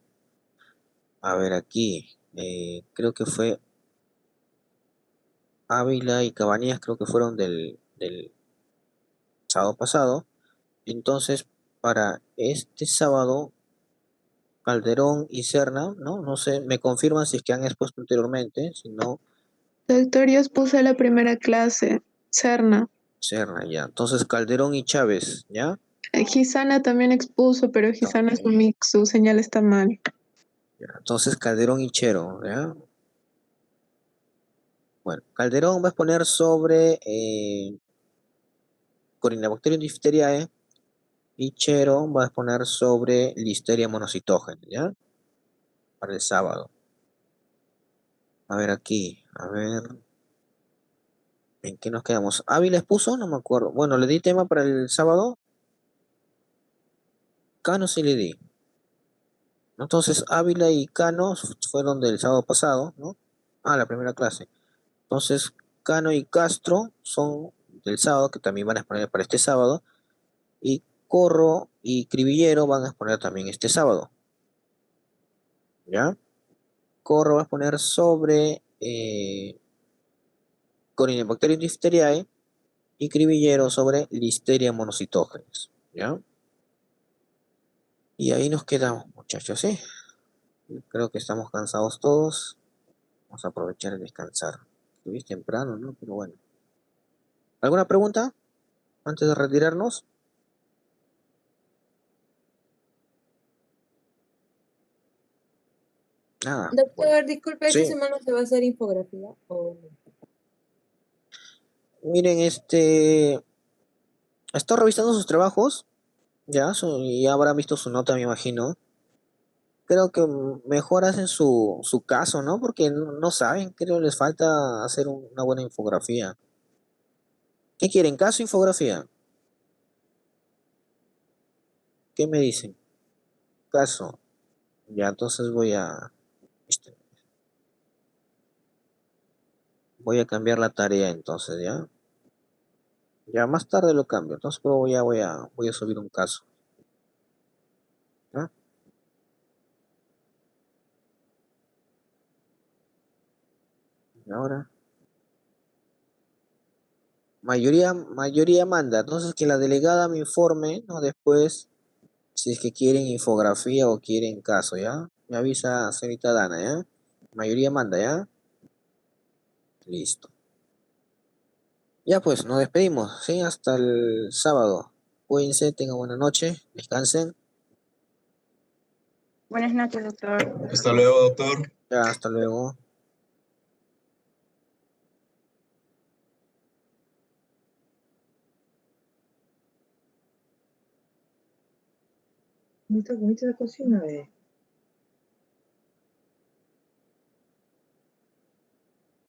A ver, aquí, creo que fue Ávila y Cabañas, creo que fueron del sábado pasado. Entonces, para este sábado, Calderón y Serna, ¿no? No sé, me confirman si es que han expuesto anteriormente, si no, Doctor, yo expuse la primera clase. Cerna. Serna ya. Entonces, Calderón y Chávez, ¿ya? Gisana también expuso, pero Gisana Ok, su señal está mal. ya. Entonces, Calderón y Chero, ¿ya? Bueno, Calderón va a exponer sobre Corynebacterium diphtheriae y Chero va a exponer sobre Listeria monocytogenes, ¿ya? Para el sábado. A ver aquí, a ver, ¿en qué nos quedamos? ¿Ávila expuso? No me acuerdo. Bueno, le di tema para el sábado. Cano sí le di. Entonces, Ávila y Cano fueron del sábado pasado, ¿no? Ah, la primera clase. Entonces, Cano y Castro son del sábado, que también van a exponer para este sábado. Y Corro y Cribillero van a exponer también este sábado. ¿Ya? Corro va a exponer sobre Corynebacterium diphtheriae y Cribillero sobre Listeria monocytogenes. ¿Ya? Y ahí nos quedamos, muchachos, ¿sí? Creo que estamos cansados todos. Vamos a aprovechar y descansar. Estuviste temprano, ¿no? Pero bueno. ¿Alguna pregunta antes de retirarnos? Ah, Doctor, bueno. disculpe, ¿esta Sí, semana se va a hacer infografía o no? miren, estoy revisando sus trabajos, y habrá visto su nota, me imagino. Creo que mejor hacen su caso, ¿no? Porque no saben, creo les falta hacer una buena infografía. ¿Qué quieren? ¿Caso o infografía? ¿Qué me dicen? Caso. Ya, entonces este, voy a cambiar la tarea entonces, ¿ya? Ya más tarde lo cambio, entonces pero ya voy a subir un caso, ¿ya? Y ahora, mayoría manda, entonces que la delegada me informe, ¿no? Después, si es que quieren infografía o quieren caso, ¿ya? Me avisa señorita Dana, ¿ya? Mayoría manda, ¿ya? Listo. Ya pues, nos despedimos, ¿sí? Hasta el sábado. Cuídense, tengan buena noche, descansen. Buenas noches, doctor. Hasta luego, doctor. Ya, hasta luego. Muita comida da cocina, velho.